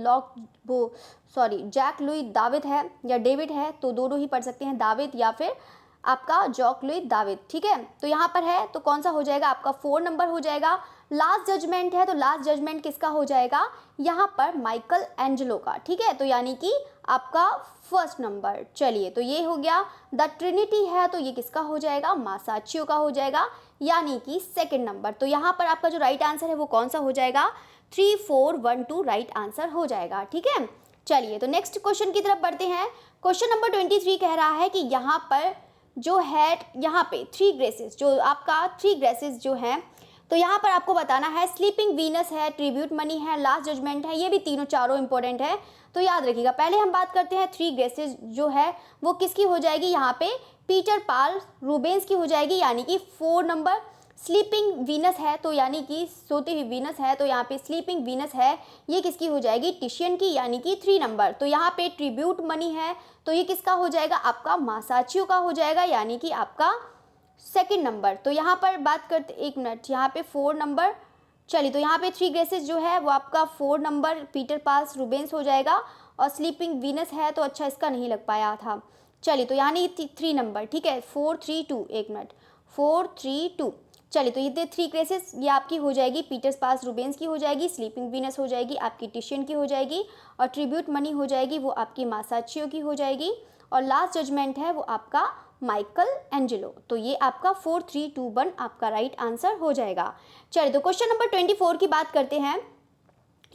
जैक लुई दाविद है या डेविड है, तो दोनों ही पढ़ सकते हैं, दाविद या फिर आपका जॉक लुई दाविद, ठीक है। तो यहाँ पर है तो कौन सा हो जाएगा? आपका 4 नंबर हो जाएगा। लास्ट जजमेंट है, तो लास्ट जजमेंट किसका हो जाएगा? यहाँ पर माइकल एंजेलो का, ठीक है। तो यानी कि आपका 1st नंबर। चलिए, तो ये हो गया। द ट्रिनिटी है, तो ये किसका हो जाएगा? मासाचियो का हो जाएगा, यानी कि 2nd नंबर। तो यहाँ पर आपका जो राइट आंसर है वो कौन सा हो जाएगा? 3, 4, 1, 2 राइट आंसर हो जाएगा, ठीक है। चलिए, तो नेक्स्ट क्वेश्चन की तरफ बढ़ते हैं। क्वेश्चन नंबर 23 कह रहा है कि यहाँ पर जो है, यहाँ पे 3 ग्रेसेस, जो आपका 3 ग्रेसेस जो हैं, तो यहाँ पर आपको बताना है स्लीपिंग वीनस है, ट्रिब्यूट मनी है, लास्ट जजमेंट है, ये भी चारों इंपॉर्टेंट है, तो याद रखिएगा। पहले हम बात करते हैं 3 ग्रेसेस जो है वो किसकी हो जाएगी? यहाँ पे पीटर पाल रूबेंस की हो जाएगी, यानी कि 4 नंबर। स्लीपिंग वीनस है, तो यानी कि सोती हुई वीनस है, तो यहाँ पे स्लीपिंग वीनस है, ये किसकी हो जाएगी? टिशियन की, यानी कि 3 नंबर। तो यहाँ पे ट्रिब्यूट मनी है, तो ये किसका हो जाएगा? आपका मासाचियो का हो जाएगा, यानी कि आपका 2nd नंबर। तो यहाँ पर बात करते, 1 मिनट, यहाँ पे 4 नंबर। चलिए, तो यहाँ पे 3 ग्रेसेस जो है वो आपका 4 नंबर पीटर पास रूबेंस हो जाएगा, और स्लीपिंग वीनस है तो अच्छा इसका नहीं लग पाया था। चलिए तो यानी 3 नंबर, ठीक है, 432, एक मिनट, 432। चलिए तो ये 3 केसेस ये आपकी हो जाएगी, पीटर्स पास रूबेंस की हो जाएगी, स्लीपिंग वीनस हो जाएगी आपकी टिशियन की हो जाएगी, और ट्रिब्यूट मनी हो जाएगी वो आपकी मासाचियो की हो जाएगी, और लास्ट जजमेंट है वो आपका माइकल एंजेलो। तो ये आपका 4321 आपका राइट आंसर हो जाएगा। चलिए तो क्वेश्चन नंबर 24 की बात करते हैं।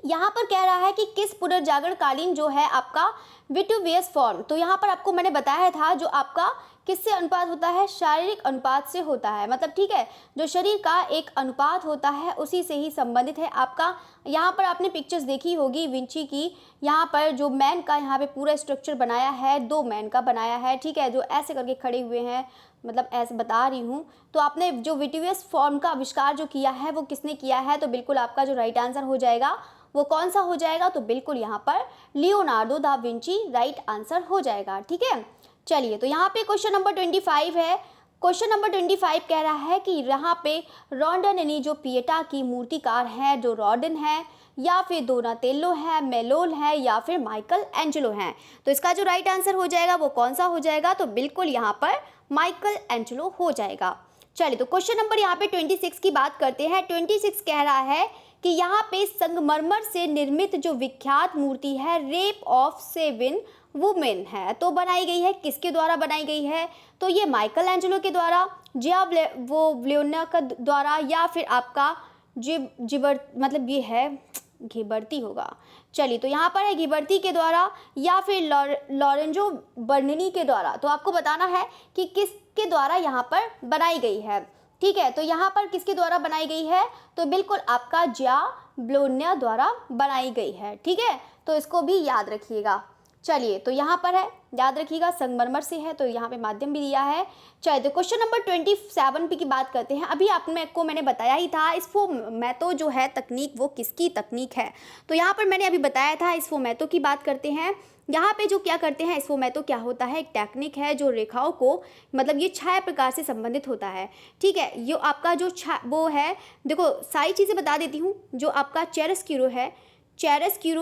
यहाँ पर कह रहा है कि किस पुनर्जागरणकालीन जो है आपका विट्रुवियस फॉर्म, तो यहाँ पर आपको मैंने बताया था जो आपका किससे अनुपात होता है, शारीरिक अनुपात से होता है, मतलब ठीक है, जो शरीर का एक अनुपात होता है उसी से ही संबंधित है आपका। यहाँ पर आपने पिक्चर्स देखी होगी विंची की, यहाँ पर जो मैन का यहाँ पे पूरा स्ट्रक्चर बनाया है, 2 मैन का बनाया है, ठीक है, जो ऐसे करके खड़े हुए हैं, मतलब ऐसे बता रही हूँ। तो आपने जो विट्रुवियस फॉर्म का आविष्कार जो किया है वो किसने किया है, तो बिल्कुल आपका जो राइट आंसर हो जाएगा वो कौन सा हो जाएगा, तो बिल्कुल यहाँ पर Leonardo da Vinci right answer हो जाएगा, ठीक है। चलिए तो यहाँ पे क्वेश्चन नंबर 25 है। क्वेश्चन नंबर 25 कह रहा है कि यहाँ पे रोंडानेनी जो पिएटा की मूर्तिकार है, जो रॉडन है या फिर डोनातेल्लो है, मेलोल है या फिर माइकल एंजेलो है, तो इसका जो राइट आंसर हो जाएगा वो कौन सा हो जाएगा, तो बिल्कुल यहाँ पर माइकल एंजेलो हो जाएगा। चलिए तो क्वेश्चन नंबर यहाँ पे 26 की बात करते हैं। 26 कह रहा है कि यहाँ पे संगमरमर से निर्मित जो विख्यात मूर्ति है रेप ऑफ 7 वुमेन है, तो बनाई गई है किसके द्वारा बनाई गई है, तो ये माइकल एंजेलो के द्वारा, जियावलेना का द्वारा, या फिर आपका जिबर मतलब ये है घिबर्ती होगा। चलिए तो यहाँ पर है घिबर्ती के द्वारा या फिर लॉरेंजो बर्निनी के द्वारा, तो आपको बताना है कि किसके द्वारा यहाँ पर बनाई गई है, ठीक है। तो यहाँ पर किसके द्वारा बनाई गई है, तो बिल्कुल आपका जियावलेना द्वारा बनाई गई है, ठीक है, तो इसको भी याद रखिएगा। चलिए तो यहाँ पर है, याद रखिएगा संगमरमर से है, तो यहाँ पे माध्यम भी दिया है। चलिए तो क्वेश्चन नंबर 27 की बात करते हैं। अभी आपको मैंने बताया ही था स्फोमैतो जो है तकनीक वो किसकी तकनीक है, तो यहाँ पर मैंने अभी बताया था स्फोमैतो की बात करते हैं। यहाँ पे जो क्या करते हैं स्फोमैतो क्या होता है, एक टेक्निक है जो रेखाओं को मतलब ये छाया प्रकार से संबंधित होता है, ठीक है। ये आपका जो वो है, देखो सारी चीज़ें बता देती हूँ। जो आपका चियरोस्क्यूरो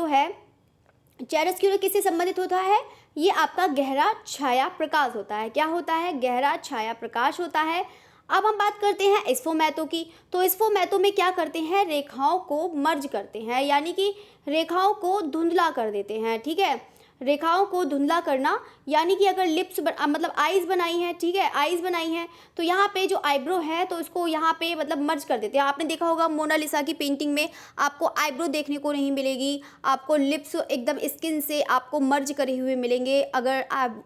है, चियरोस्क्यूरो किससे संबंधित होता है, ये आपका गहरा छाया प्रकाश होता है। क्या होता है, गहरा छाया प्रकाश होता है। अब हम बात करते हैं स्फोमैतो की, तो स्फोमैतो में क्या करते हैं, रेखाओं को मर्ज करते हैं, यानी कि रेखाओं को धुंधला कर देते हैं, ठीक है। रेखाओं को धुंधला करना, यानी कि अगर लिप्स मतलब आईज बनाई है, ठीक है, आईज बनाई है, तो यहाँ पे जो आईब्रो है तो इसको यहाँ पे मतलब मर्ज कर देते हैं। आपने देखा होगा मोनालिसा की पेंटिंग में आपको आईब्रो देखने को नहीं मिलेगी, आपको लिप्स एकदम स्किन से आपको मर्ज करे हुए मिलेंगे, अगर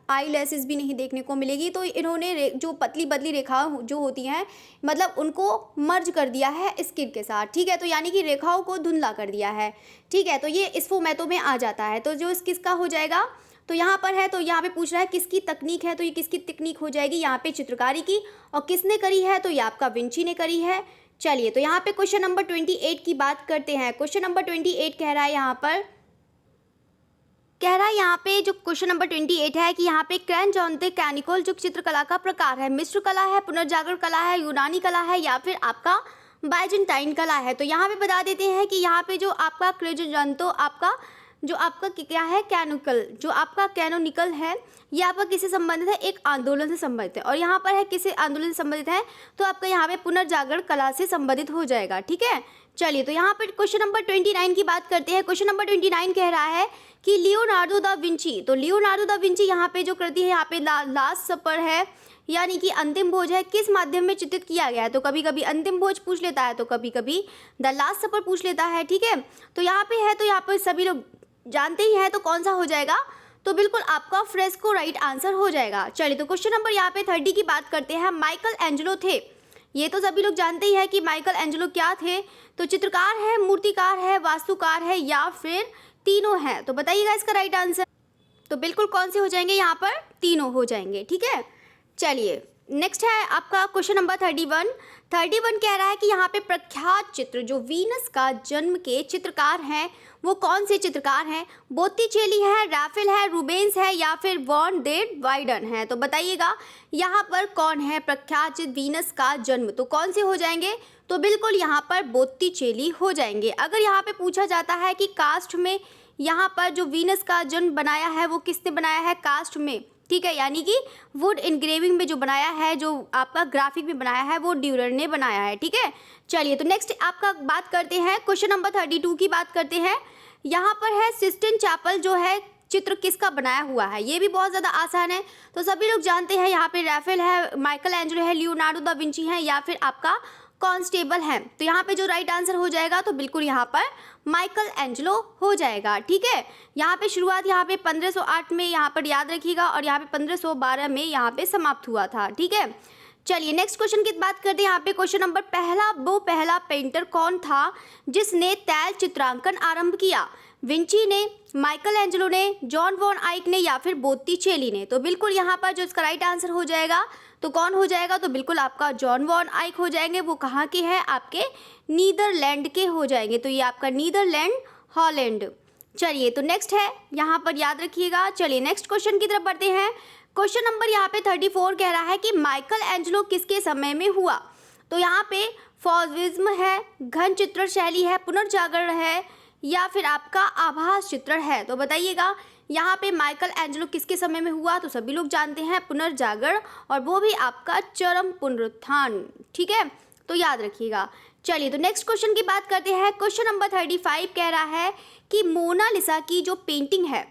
आई लैसेस भी नहीं देखने को मिलेगी। तो इन्होंने जो पतली पतली रेखाएं जो होती हैं मतलब उनको मर्ज कर दिया है स्किन के साथ, ठीक है, तो यानी कि रेखाओं को धुंधला कर दिया है, ठीक है। तो ये स्फोमैतो में आ जाता है। तो जो किसका हो जाएगा, तो यहाँ पर है, तो यहाँ पे पूछ रहा है किसकी तकनीक है, तो ये किसकी तकनीक हो जाएगी, यहाँ पे चित्रकारी की, और किसने करी है, तो ये आपका विंची ने करी है। चलिए तो यहाँ पे क्वेश्चन नंबर 28 की बात करते हैं। क्वेश्चन नंबर 28 कह रहा है यहाँ पे जो क्वेश्चन नंबर 28 है कि यहाँ पे क्रैनजोंते कैनिकल जो चित्रकला का प्रकार है, मिश्र कला है, पुनर्जागरण कला है, यूनानी कला है या फिर आपका बाइजेंटाइन कला है। तो यहाँ पे बता देते हैं कि यहाँ पे जो आपका क्रैनजोंतो आपका जो आपका क्या है, कैनोनिकल, जो आपका कैनोनिकल है ये आपका किससे संबंधित है, एक आंदोलन से संबंधित है, और यहाँ पर है किसी आंदोलन से संबंधित है, तो आपका यहाँ पे पुनर्जागरण कला से संबंधित हो जाएगा, ठीक है। चलिए तो यहाँ पर क्वेश्चन नंबर 29 की बात करते हैं। क्वेश्चन नंबर 29 कह रहा है कि लियोनार्डो दा विंची, तो लियोनार्डो दा विंची यहाँ पे जो करती है, यहाँ पे लास्ट सपर है यानी कि अंतिम भोज है, किस माध्यम में चित्रित किया गया है, तो कभी कभी अंतिम भोज पूछ लेता है, तो कभी कभी द लास्ट सपर पूछ लेता है, ठीक है। तो यहाँ पे है, तो यहाँ पर सभी लोग जानते ही हैं, तो कौन सा हो जाएगा, तो बिल्कुल आपका फ्रेस्को राइट आंसर हो जाएगा। चलिए तो क्वेश्चन नंबर यहाँ पे 30 की बात करते हैं। माइकल एंजेलो थे, ये तो सभी लोग जानते ही है कि माइकल एंजेलो क्या थे, तो चित्रकार है, मूर्तिकार है, वास्तुकार है या फिर तीनों है, तो बताइएगा इसका राइट आंसर। तो बिल्कुल कौन से हो जाएंगे, यहाँ पर तीनों हो जाएंगे, ठीक है। चलिए नेक्स्ट है आपका क्वेश्चन नंबर 31 कह रहा है कि यहाँ पे प्रख्यात चित्र जो वीनस का जन्म के चित्रकार हैं वो कौन से चित्रकार हैं, बोत्तिचेली है, राफेल है, रूबेंस है या फिर वॉन डेर वाइडन है, तो बताइएगा यहाँ पर कौन है प्रख्यात चित्र वीनस का जन्म, तो कौन से हो जाएंगे, तो बिल्कुल यहाँ पर बोत्तिचेली हो जाएंगे। अगर यहाँ पे पूछा जाता है कि कास्ट में यहाँ पर जो वीनस का जन्म बनाया है वो किसने बनाया है, कास्ट में, ठीक है, यानी कि वुड इनग्रेविंग में जो बनाया है, जो आपका ग्राफिक में बनाया है वो ड्यूरर ने बनाया है, ठीक है। चलिए तो नेक्स्ट आपका बात करते हैं, क्वेश्चन नंबर 32 की बात करते हैं। यहाँ पर है सिस्टिन चैपल जो है चित्र किसका बनाया हुआ है, ये भी बहुत ज़्यादा आसान है, तो सभी लोग जानते हैं। यहाँ पे राफेल है, माइकल एंजेलो है, लियोनार्डो दा विंची है या फिर आपका कॉन्स्टेबल है। तो यहाँ पे जो राइट आंसर हो जाएगा तो बिल्कुल यहाँ पर माइकल एंजेलो हो जाएगा, ठीक है। यहाँ पे शुरुआत यहाँ पे 1508 में यहाँ पर याद रखिएगा और यहाँ पे 1512 में यहाँ पे समाप्त हुआ था, ठीक है। चलिए नेक्स्ट क्वेश्चन की बात करते हैं। यहाँ पे क्वेश्चन नंबर पहला पेंटर कौन था जिसने तैल चित्रांकन आरंभ किया, विंची ने, माइकल एंजेलो ने, जॉन वॉन आइक ने या फिर बोत्तिचेली ने। तो बिल्कुल यहाँ पर जो इसका राइट आंसर हो जाएगा तो कौन हो जाएगा, तो बिल्कुल आपका जॉन वॉन आइक हो जाएंगे। वो कहाँ के हैं, आपके नीदरलैंड के हो जाएंगे, तो ये आपका नीदरलैंड, हॉलैंड। चलिए तो नेक्स्ट है, यहाँ पर याद रखिएगा। चलिए नेक्स्ट क्वेश्चन की तरफ बढ़ते हैं। क्वेश्चन नंबर यहाँ पे 34 कह रहा है कि माइकल एंजेलो किसके समय में हुआ। तो यहाँ पे फॉविज्म है, घन चित्र शैली है, पुनर्जागरण है या फिर आपका आभास चित्रण है। तो बताइएगा यहाँ पे माइकल एंजेलो किसके समय में हुआ, तो सभी लोग जानते हैं पुनर्जागरण, और वो भी आपका चरम पुनरुत्थान, ठीक है, तो याद रखिएगा। चलिए तो नेक्स्ट क्वेश्चन की बात करते हैं। क्वेश्चन नंबर 35 कह रहा है कि मोनालिसा की जो पेंटिंग है,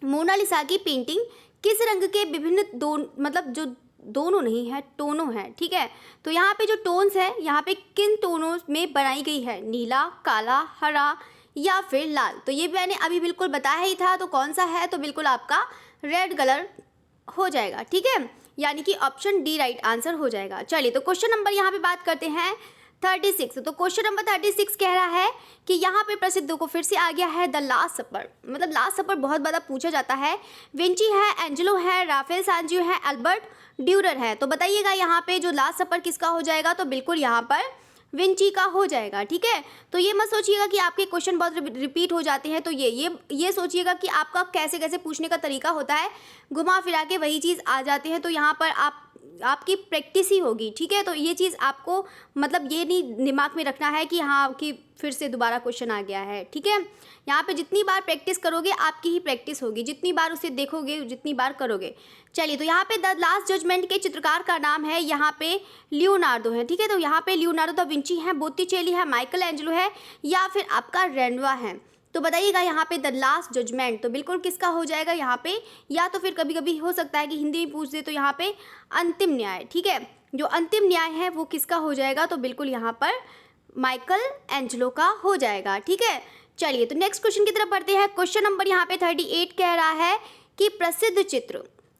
मोनालिसा की पेंटिंग किस रंग के विभिन्न मतलब जो दोनों नहीं है, टोनों है, ठीक है। तो यहाँ पे जो टोन्स है, यहाँ पे किन टोनों में बनाई गई है, नीला, काला, हरा या फिर लाल। तो ये मैंने अभी बिल्कुल बताया ही था, तो कौन सा है, तो बिल्कुल आपका रेड कलर हो जाएगा, ठीक है, यानी कि ऑप्शन डी राइट आंसर हो जाएगा। चलिए तो क्वेश्चन नंबर यहाँ पे बात करते हैं 36। तो क्वेश्चन नंबर 36 कह रहा है कि यहाँ पे प्रसिद्ध को फिर से आ गया है द लास्ट सपर। मतलब लास्ट सपर बहुत ज़्यादा पूछा जाता है। विंची है, एंजेलो है, राफेल सांजियो है, अल्बर्ट ड्यूरर है। तो बताइएगा यहाँ पे जो लास्ट सपर किसका हो जाएगा, तो बिल्कुल यहाँ पर विंची का हो जाएगा, ठीक है। तो ये मत सोचिएगा कि आपके क्वेश्चन बहुत रिपीट हो जाते हैं, तो ये सोचिएगा कि आपका कैसे कैसे पूछने का तरीका होता है, घुमा फिरा के वही चीज़ आ जाते हैं। तो यहाँ पर आपकी प्रैक्टिस ही होगी, ठीक है। तो ये चीज़ आपको मतलब ये नहीं दिमाग में रखना है कि हाँ कि फिर से दोबारा क्वेश्चन आ गया है, ठीक है। यहाँ पे जितनी बार प्रैक्टिस करोगे आपकी ही प्रैक्टिस होगी, जितनी बार उसे देखोगे जितनी बार करोगे। चलिए तो यहाँ पे द लास्ट जजमेंट के चित्रकार का नाम है यहाँ पे लियोनार्डो है, ठीक है। तो यहाँ पे लियोनार्डो दा विंची है, बोत्तिचेली है, माइकल एंजेलो है या फिर आपका रेनवा है। तो बताइएगा यहाँ पे द लास्ट जजमेंट तो बिल्कुल किसका हो जाएगा यहाँ पे, या तो फिर कभी कभी हो सकता है कि हिंदी में पूछ दे तो यहाँ पे अंतिम न्याय, ठीक है। जो अंतिम न्याय है वो किसका हो जाएगा, तो बिल्कुल यहाँ पर माइकल एंजेलो का हो जाएगा, ठीक है। चलिए तो नेक्स्ट क्वेश्चन की तरफ बढ़ते हैं। क्वेश्चन नंबर यहाँ पे 38 कह रहा है कि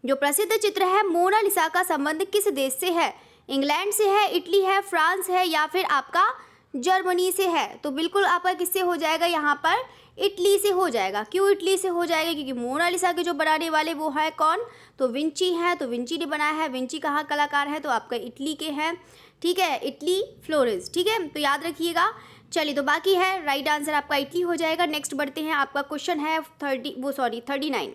जो प्रसिद्ध चित्र है मोनालिसा का संबंध किस देश से है, इंग्लैंड से है, इटली है, फ्रांस है या फिर आपका जर्मनी से है। तो बिल्कुल आपका किससे हो जाएगा, यहाँ पर इटली से हो जाएगा। क्यों इटली से हो जाएगा, क्योंकि मोनालिसा के जो बनाने वाले वो है कौन, तो विंची है, तो विंची ने बनाया है। विंची कहाँ कलाकार है, तो आपका इटली के हैं, ठीक है, इटली फ्लोरेंस, ठीक है, तो याद रखिएगा। चलिए तो बाकी है राइट आंसर आपका इटली हो जाएगा। नेक्स्ट बढ़ते हैं, आपका क्वेश्चन है 39।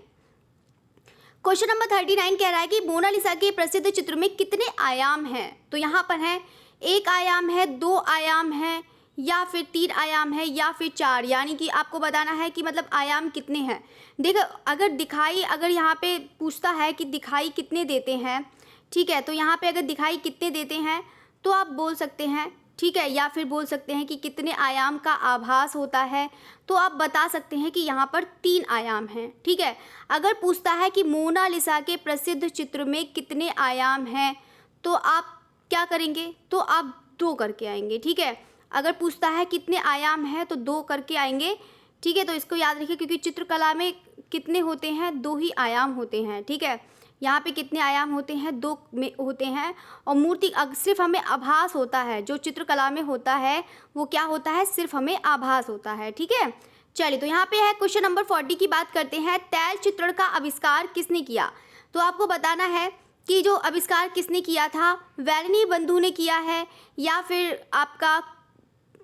क्वेश्चन नंबर 39 कह रहा है कि मोनालिसा के प्रसिद्ध चित्र में कितने आयाम हैं। तो यहाँ पर है 1 आयाम है, 2 आयाम है या फिर 3 आयाम है या फिर 4, यानी कि आपको बताना है कि मतलब आयाम कितने हैं। देखो अगर यहाँ पे पूछता है कि दिखाई कितने देते हैं, ठीक है, तो यहाँ पे अगर दिखाई कितने देते हैं तो आप बोल सकते हैं, ठीक है, या फिर बोल सकते हैं कि कितने आयाम का आभास होता है, तो आप बता सकते हैं कि यहाँ पर 3 आयाम हैं, ठीक है। अगर पूछता है कि मोनालिसा के प्रसिद्ध चित्र में कितने आयाम हैं तो आप क्या करेंगे, तो आप 2 करके आएंगे, ठीक है। अगर पूछता है कितने आयाम हैं तो 2 करके आएंगे, ठीक है। तो इसको याद रखिए क्योंकि चित्रकला में कितने होते हैं, 2 ही आयाम होते हैं, ठीक है। यहाँ पे कितने आयाम होते हैं, 2 में होते हैं। और मूर्ति सिर्फ हमें आभास होता है, जो चित्रकला में होता है वो क्या होता है, सिर्फ हमें आभास होता है, ठीक है। चलिए तो यहाँ पे है क्वेश्चन नंबर 40 की बात करते हैं। तैल चित्रण का आविष्कार किसने किया, तो आपको बताना है कि जो आविष्कार किसने किया था, वैलनी बंधु ने किया है या फिर आपका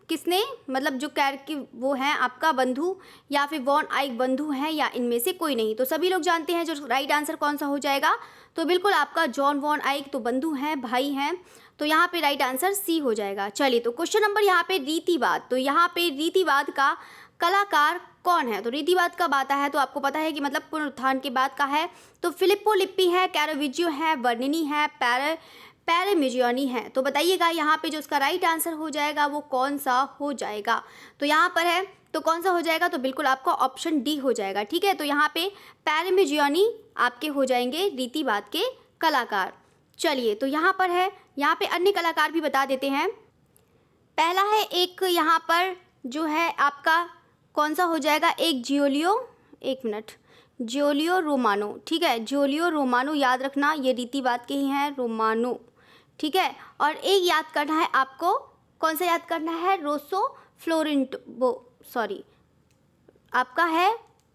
किसने, मतलब जो की वो हैं आपका बंधु या फिर वॉन आइक बंधु हैं या इनमें से कोई नहीं। तो सभी लोग जानते हैं जो राइट आंसर कौन सा हो जाएगा, तो बिल्कुल आपका जॉन वॉन आइक तो बंधु हैं, भाई हैं, तो यहाँ पे राइट आंसर सी हो जाएगा। चलिए तो क्वेश्चन नंबर यहाँ पे रीतिवाद, तो यहाँ पे रीतिवाद का कलाकार कौन है? तो रीतिवाद कब आता है? तो आपको पता है कि मतलब पुनरुत्थान के बाद का है। तो फिलिप्पो लिप्पी है, कैरोविजियो है, बर्निनी है, पैरेमिजियानी है। तो बताइएगा यहाँ पे जो उसका राइट आंसर हो जाएगा वो कौन सा हो जाएगा? तो यहाँ पर है, तो कौन सा हो जाएगा? तो बिल्कुल आपका ऑप्शन डी हो जाएगा। ठीक है, तो यहाँ पे पैरेमिजियानी आपके हो जाएंगे रीतिवाद के कलाकार। चलिए, तो यहाँ पर है, यहाँ पे अन्य कलाकार भी बता देते हैं। पहला है एक यहाँ पर जो है आपका कौन सा हो जाएगा? एक जियोलियो रोमानो। ठीक है, जियोलियो रोमानो याद रखना, ये रीतिवाद के ही हैं, रोमानो। ठीक है, और एक याद करना है आपको, कौन सा याद करना है? आपका है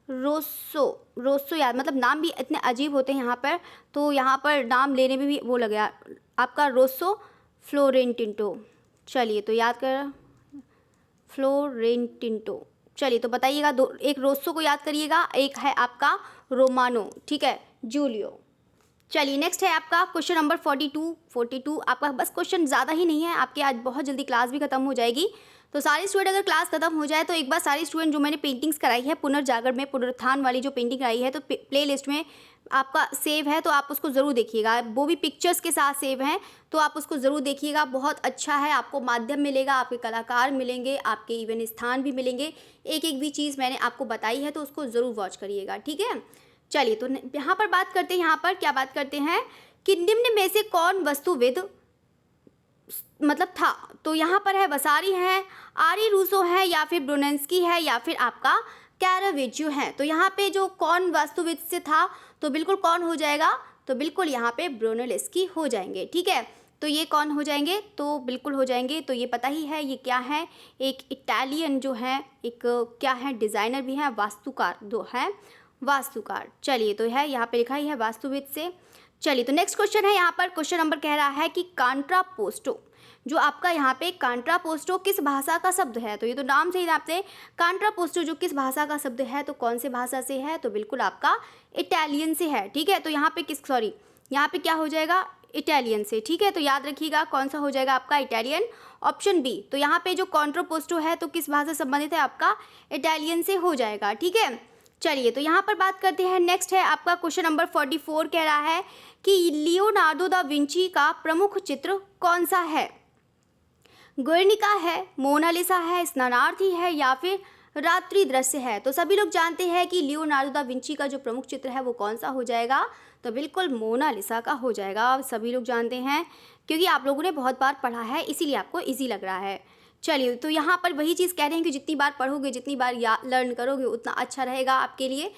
रोसो याद, मतलब नाम भी इतने अजीब होते हैं यहाँ पर, तो यहाँ पर नाम लेने में भी वो लग गया आपका, रोसो फ्लोरेंटिनो। चलिए, तो याद कर, फ्लोरेंटिनो। चलिए, तो बताइएगा, दो, एक रोसो को याद करिएगा, एक है आपका रोमानो। ठीक है, जूलियो। चलिए, नेक्स्ट है आपका क्वेश्चन नंबर 42 आपका। बस क्वेश्चन ज़्यादा ही नहीं है आपके, आज बहुत जल्दी क्लास भी खत्म हो जाएगी। तो सारे स्टूडेंट, अगर क्लास खत्म हो जाए तो एक बार सारे स्टूडेंट, जो मैंने पेंटिंग्स कराई है पुनर्जागरण में, पुनरुत्थान वाली जो पेंटिंग कराई है, तो प्ले लिस्ट में आपका सेव है, तो आप उसको ज़रूर देखिएगा। वो भी पिक्चर्स के साथ सेव हैं, तो आप उसको ज़रूर देखिएगा। बहुत अच्छा है, आपको माध्यम मिलेगा, आपके कलाकार मिलेंगे, आपके इवन स्थान भी मिलेंगे। एक एक भी चीज़ मैंने आपको बताई है, तो उसको ज़रूर वॉच करिएगा। ठीक है, चलिए, तो यहाँ पर बात करते हैं, यहाँ पर क्या बात करते हैं कि निम्न में से कौन वस्तुविद मतलब था? तो यहाँ पर है वसारी है, आरी रूसो है, या फिर ब्रुनेंस्की है, या फिर आपका कैरोविजियो है। तो यहाँ पे जो कौन वास्तुविद से था, तो बिल्कुल कौन हो जाएगा? तो बिल्कुल यहाँ पे ब्रुनेलेस्की हो जाएंगे। ठीक है, तो ये कौन हो जाएंगे? तो बिल्कुल हो जाएंगे। तो ये पता ही है ये क्या है, एक इटालियन जो है, एक क्या है, डिज़ाइनर भी है, वास्तुकार जो है, वास्तुकार। चलिए, तो है यहाँ पे लिखा ही है वास्तुविद से। चलिए, तो नेक्स्ट क्वेश्चन है यहाँ पर, क्वेश्चन नंबर कह रहा है कि कॉन्ट्रापोस्टो, जो आपका यहाँ पे कॉन्ट्रापोस्टो किस भाषा का शब्द है? तो ये तो नाम से ही आपसे, कॉन्ट्रापोस्टो जो किस भाषा का शब्द है, तो कौन से भाषा से है? तो बिल्कुल आपका इटालियन से है। ठीक है, तो यहाँ पे यहाँ पे क्या हो जाएगा? इटालियन से। ठीक है, तो याद रखिएगा कौन सा हो जाएगा आपका? Italian, option B. तो यहाँ पे जो कॉन्ट्रापोस्टो है, तो किस भाषा से संबंधित है? आपका इटालियन से हो जाएगा। ठीक है, चलिए, तो यहाँ पर बात करते हैं। नेक्स्ट है आपका क्वेश्चन नंबर 44 कह रहा है कि लियोनार्डो दा विंची का प्रमुख चित्र कौन सा है? गुर्निका है, मोनालिसा है, स्नानार्थी है, या फिर रात्रि दृश्य है। तो सभी लोग जानते हैं कि लियोनार्डो दा विंची का जो प्रमुख चित्र है वो कौन सा हो जाएगा? तो बिल्कुल मोनालिसा का हो जाएगा। सभी लोग जानते हैं, क्योंकि आप लोगों ने बहुत बार पढ़ा है, इसीलिए आपको ईजी लग रहा है। चलिए, तो यहाँ पर वही चीज़ कह रहे हैं कि जितनी बार पढ़ोगे, जितनी बार लर्न करोगे, उतना अच्छा रहेगा आपके लिए।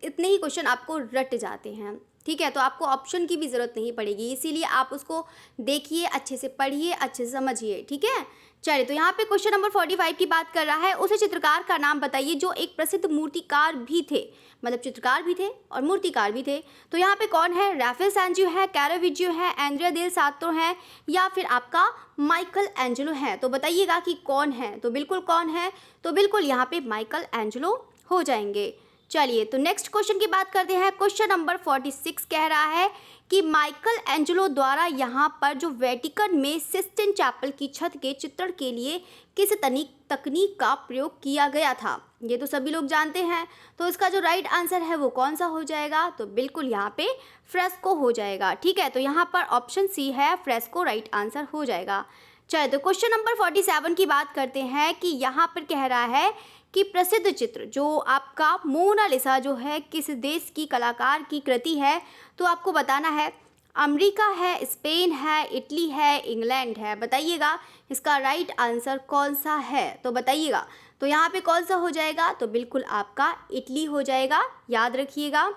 इतने ही क्वेश्चन आपको रट जाते हैं। ठीक है, तो आपको ऑप्शन की भी ज़रूरत नहीं पड़ेगी, इसीलिए आप उसको देखिए, अच्छे से पढ़िए, अच्छे से समझिए। ठीक है, चलिए, तो यहाँ पे क्वेश्चन नंबर 45 की बात कर रहा है। उस चित्रकार का नाम बताइए जो एक प्रसिद्ध मूर्तिकार भी थे, मतलब चित्रकार भी थे और मूर्तिकार भी थे। तो यहाँ पे कौन है? राफेल सैंजियो है, कैरोविजियो है, एंड्रिया देल सात्रो है, या फिर आपका माइकल एंजेलो है। तो बताइएगा कि कौन है? तो बिल्कुल कौन है? तो बिल्कुल यहाँ पे माइकल एंजेलो हो जाएंगे। चलिए, तो नेक्स्ट क्वेश्चन की बात करते हैं। क्वेश्चन नंबर 46 कह रहा है कि माइकल एंजेलो द्वारा यहाँ पर जो वेटिकन में सिस्टिन चैपल की छत के चित्रण के लिए किस तकनीक का प्रयोग किया गया था? ये तो सभी लोग जानते हैं। तो इसका जो राइट आंसर है वो कौन सा हो जाएगा? तो बिल्कुल यहाँ पे फ्रेस्को हो जाएगा। ठीक है, तो यहाँ पर ऑप्शन सी है, फ्रेस्को राइट आंसर हो जाएगा। चलिए, तो क्वेश्चन नंबर 47 की बात करते हैं कि यहाँ पर कह रहा है कि प्रसिद्ध चित्र जो आपका मोनालिसा जो है किस देश की कलाकार की कृति है? तो आपको बताना है, अमेरिका है, स्पेन है, इटली है, इंग्लैंड है। बताइएगा इसका राइट आंसर कौन सा है? तो बताइएगा, तो यहाँ पे कौन सा हो जाएगा? तो बिल्कुल आपका इटली हो जाएगा। याद रखिएगा,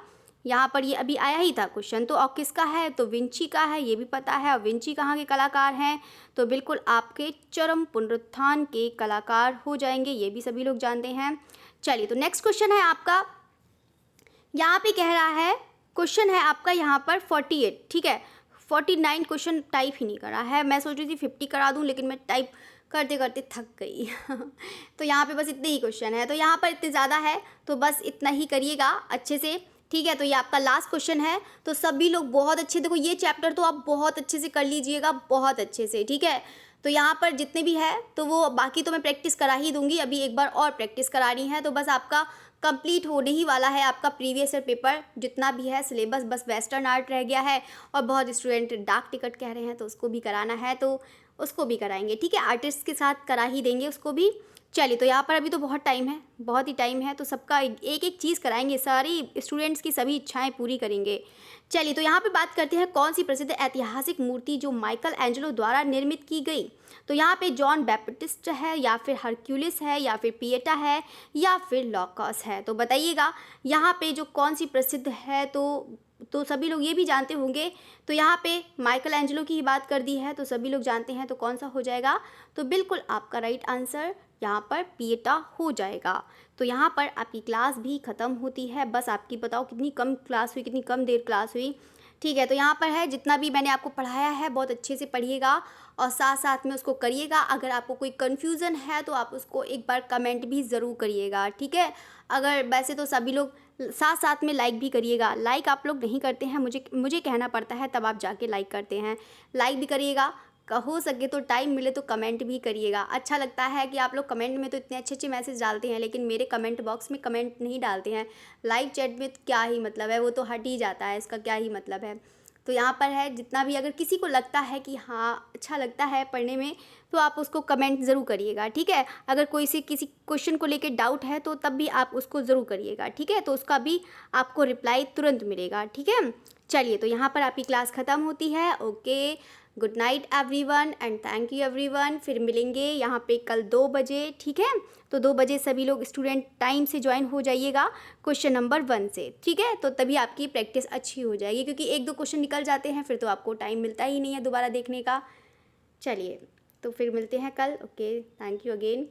यहाँ पर ये अभी आया ही था क्वेश्चन। तो और किसका है? तो विंची का है, ये भी पता है। और विंची कहाँ के कलाकार हैं? तो बिल्कुल आपके चरम पुनरुत्थान के कलाकार हो जाएंगे, ये भी सभी लोग जानते हैं। चलिए, तो नेक्स्ट क्वेश्चन है आपका, यहाँ पे कह रहा है, क्वेश्चन है आपका यहाँ पर 48। ठीक है, 49 क्वेश्चन टाइप ही नहीं करा है। मैं सोच रही थी 50 करा दूँ, लेकिन मैं टाइप करते करते थक गई तो यहाँ पे बस इतने ही क्वेश्चन है। तो यहाँ पर इतने ज़्यादा है, तो बस इतना ही करिएगा अच्छे से। ठीक है, तो ये आपका लास्ट क्वेश्चन है। तो सभी लोग बहुत अच्छे, देखो ये चैप्टर तो आप बहुत अच्छे से कर लीजिएगा, बहुत अच्छे से। ठीक है, तो यहाँ पर जितने भी है तो वो बाकी तो मैं प्रैक्टिस करा ही दूंगी, अभी एक बार और प्रैक्टिस करानी है। तो बस आपका कंप्लीट होने ही वाला है आपका प्रीवियस ईयर पेपर, जितना भी है सिलेबस, बस वेस्टर्न आर्ट रह गया है। और बहुत स्टूडेंट डाक टिकट कह रहे हैं तो उसको भी कराना है, तो उसको भी कराएंगे, ठीक है, आर्टिस्ट के साथ करा ही देंगे उसको भी। चलिए, तो यहाँ पर अभी तो बहुत टाइम है, बहुत ही टाइम है, तो सबका एक एक चीज़ कराएंगे, सारी स्टूडेंट्स की सभी इच्छाएं पूरी करेंगे। चलिए, तो यहाँ पे बात करते हैं कौन सी प्रसिद्ध ऐतिहासिक मूर्ति जो माइकल एंजेलो द्वारा निर्मित की गई। तो यहाँ पे जॉन बैप्टिस्ट है, या फिर हरक्यूलिस है, या फिर पिएटा है, या फिर लॉकस है। तो बताइएगा यहाँ पे जो कौन सी प्रसिद्ध है, तो सभी लोग ये भी जानते होंगे। तो यहाँ पे माइकल एंजेलो की ही बात कर दी है तो सभी लोग जानते हैं, तो कौन सा हो जाएगा? तो बिल्कुल आपका राइट आंसर यहाँ पर पिएटा हो जाएगा। तो यहाँ पर आपकी क्लास भी ख़त्म होती है, बस आपकी बताओ कितनी कम क्लास हुई, कितनी कम देर क्लास हुई, ठीक है। तो यहाँ पर है जितना भी मैंने आपको पढ़ाया है बहुत अच्छे से पढ़िएगा और साथ साथ में उसको करिएगा। अगर आपको कोई कन्फ्यूज़न है तो आप उसको एक बार कमेंट भी ज़रूर करिएगा, ठीक है। अगर वैसे तो सभी लोग साथ साथ में लाइक भी करिएगा, लाइक आप लोग नहीं करते हैं, मुझे कहना पड़ता है तब आप जाके लाइक करते हैं। लाइक भी करिएगा, हो सके तो टाइम मिले तो कमेंट भी करिएगा। अच्छा लगता है कि आप लोग कमेंट में तो इतने अच्छे अच्छे मैसेज डालते हैं, लेकिन मेरे कमेंट बॉक्स में कमेंट नहीं डालते हैं। लाइव चैट में क्या ही मतलब है, वो तो हट ही जाता है, इसका क्या ही मतलब है। तो यहाँ पर है जितना भी, अगर किसी को लगता है कि हाँ अच्छा लगता है पढ़ने में, तो आप उसको कमेंट ज़रूर करिएगा, ठीक है। अगर कोई से किसी क्वेश्चन को लेकर डाउट है तो तब भी आप उसको ज़रूर करिएगा, ठीक है। तो उसका भी आपको रिप्लाई तुरंत मिलेगा, ठीक है। चलिए, तो यहाँ पर आपकी क्लास ख़त्म होती है। Okay, good night everyone and thank you everyone. फिर मिलेंगे यहाँ पे कल 2 बजे, ठीक है। तो 2 बजे सभी लोग स्टूडेंट टाइम से ज्वाइन हो जाइएगा क्वेश्चन नंबर 1 से, ठीक है। तो तभी आपकी प्रैक्टिस अच्छी हो जाएगी, क्योंकि 1-2 क्वेश्चन निकल जाते हैं फिर तो आपको टाइम मिलता ही नहीं है दोबारा देखने का। चलिए, तो फिर मिलते हैं कल। Okay, thank you again.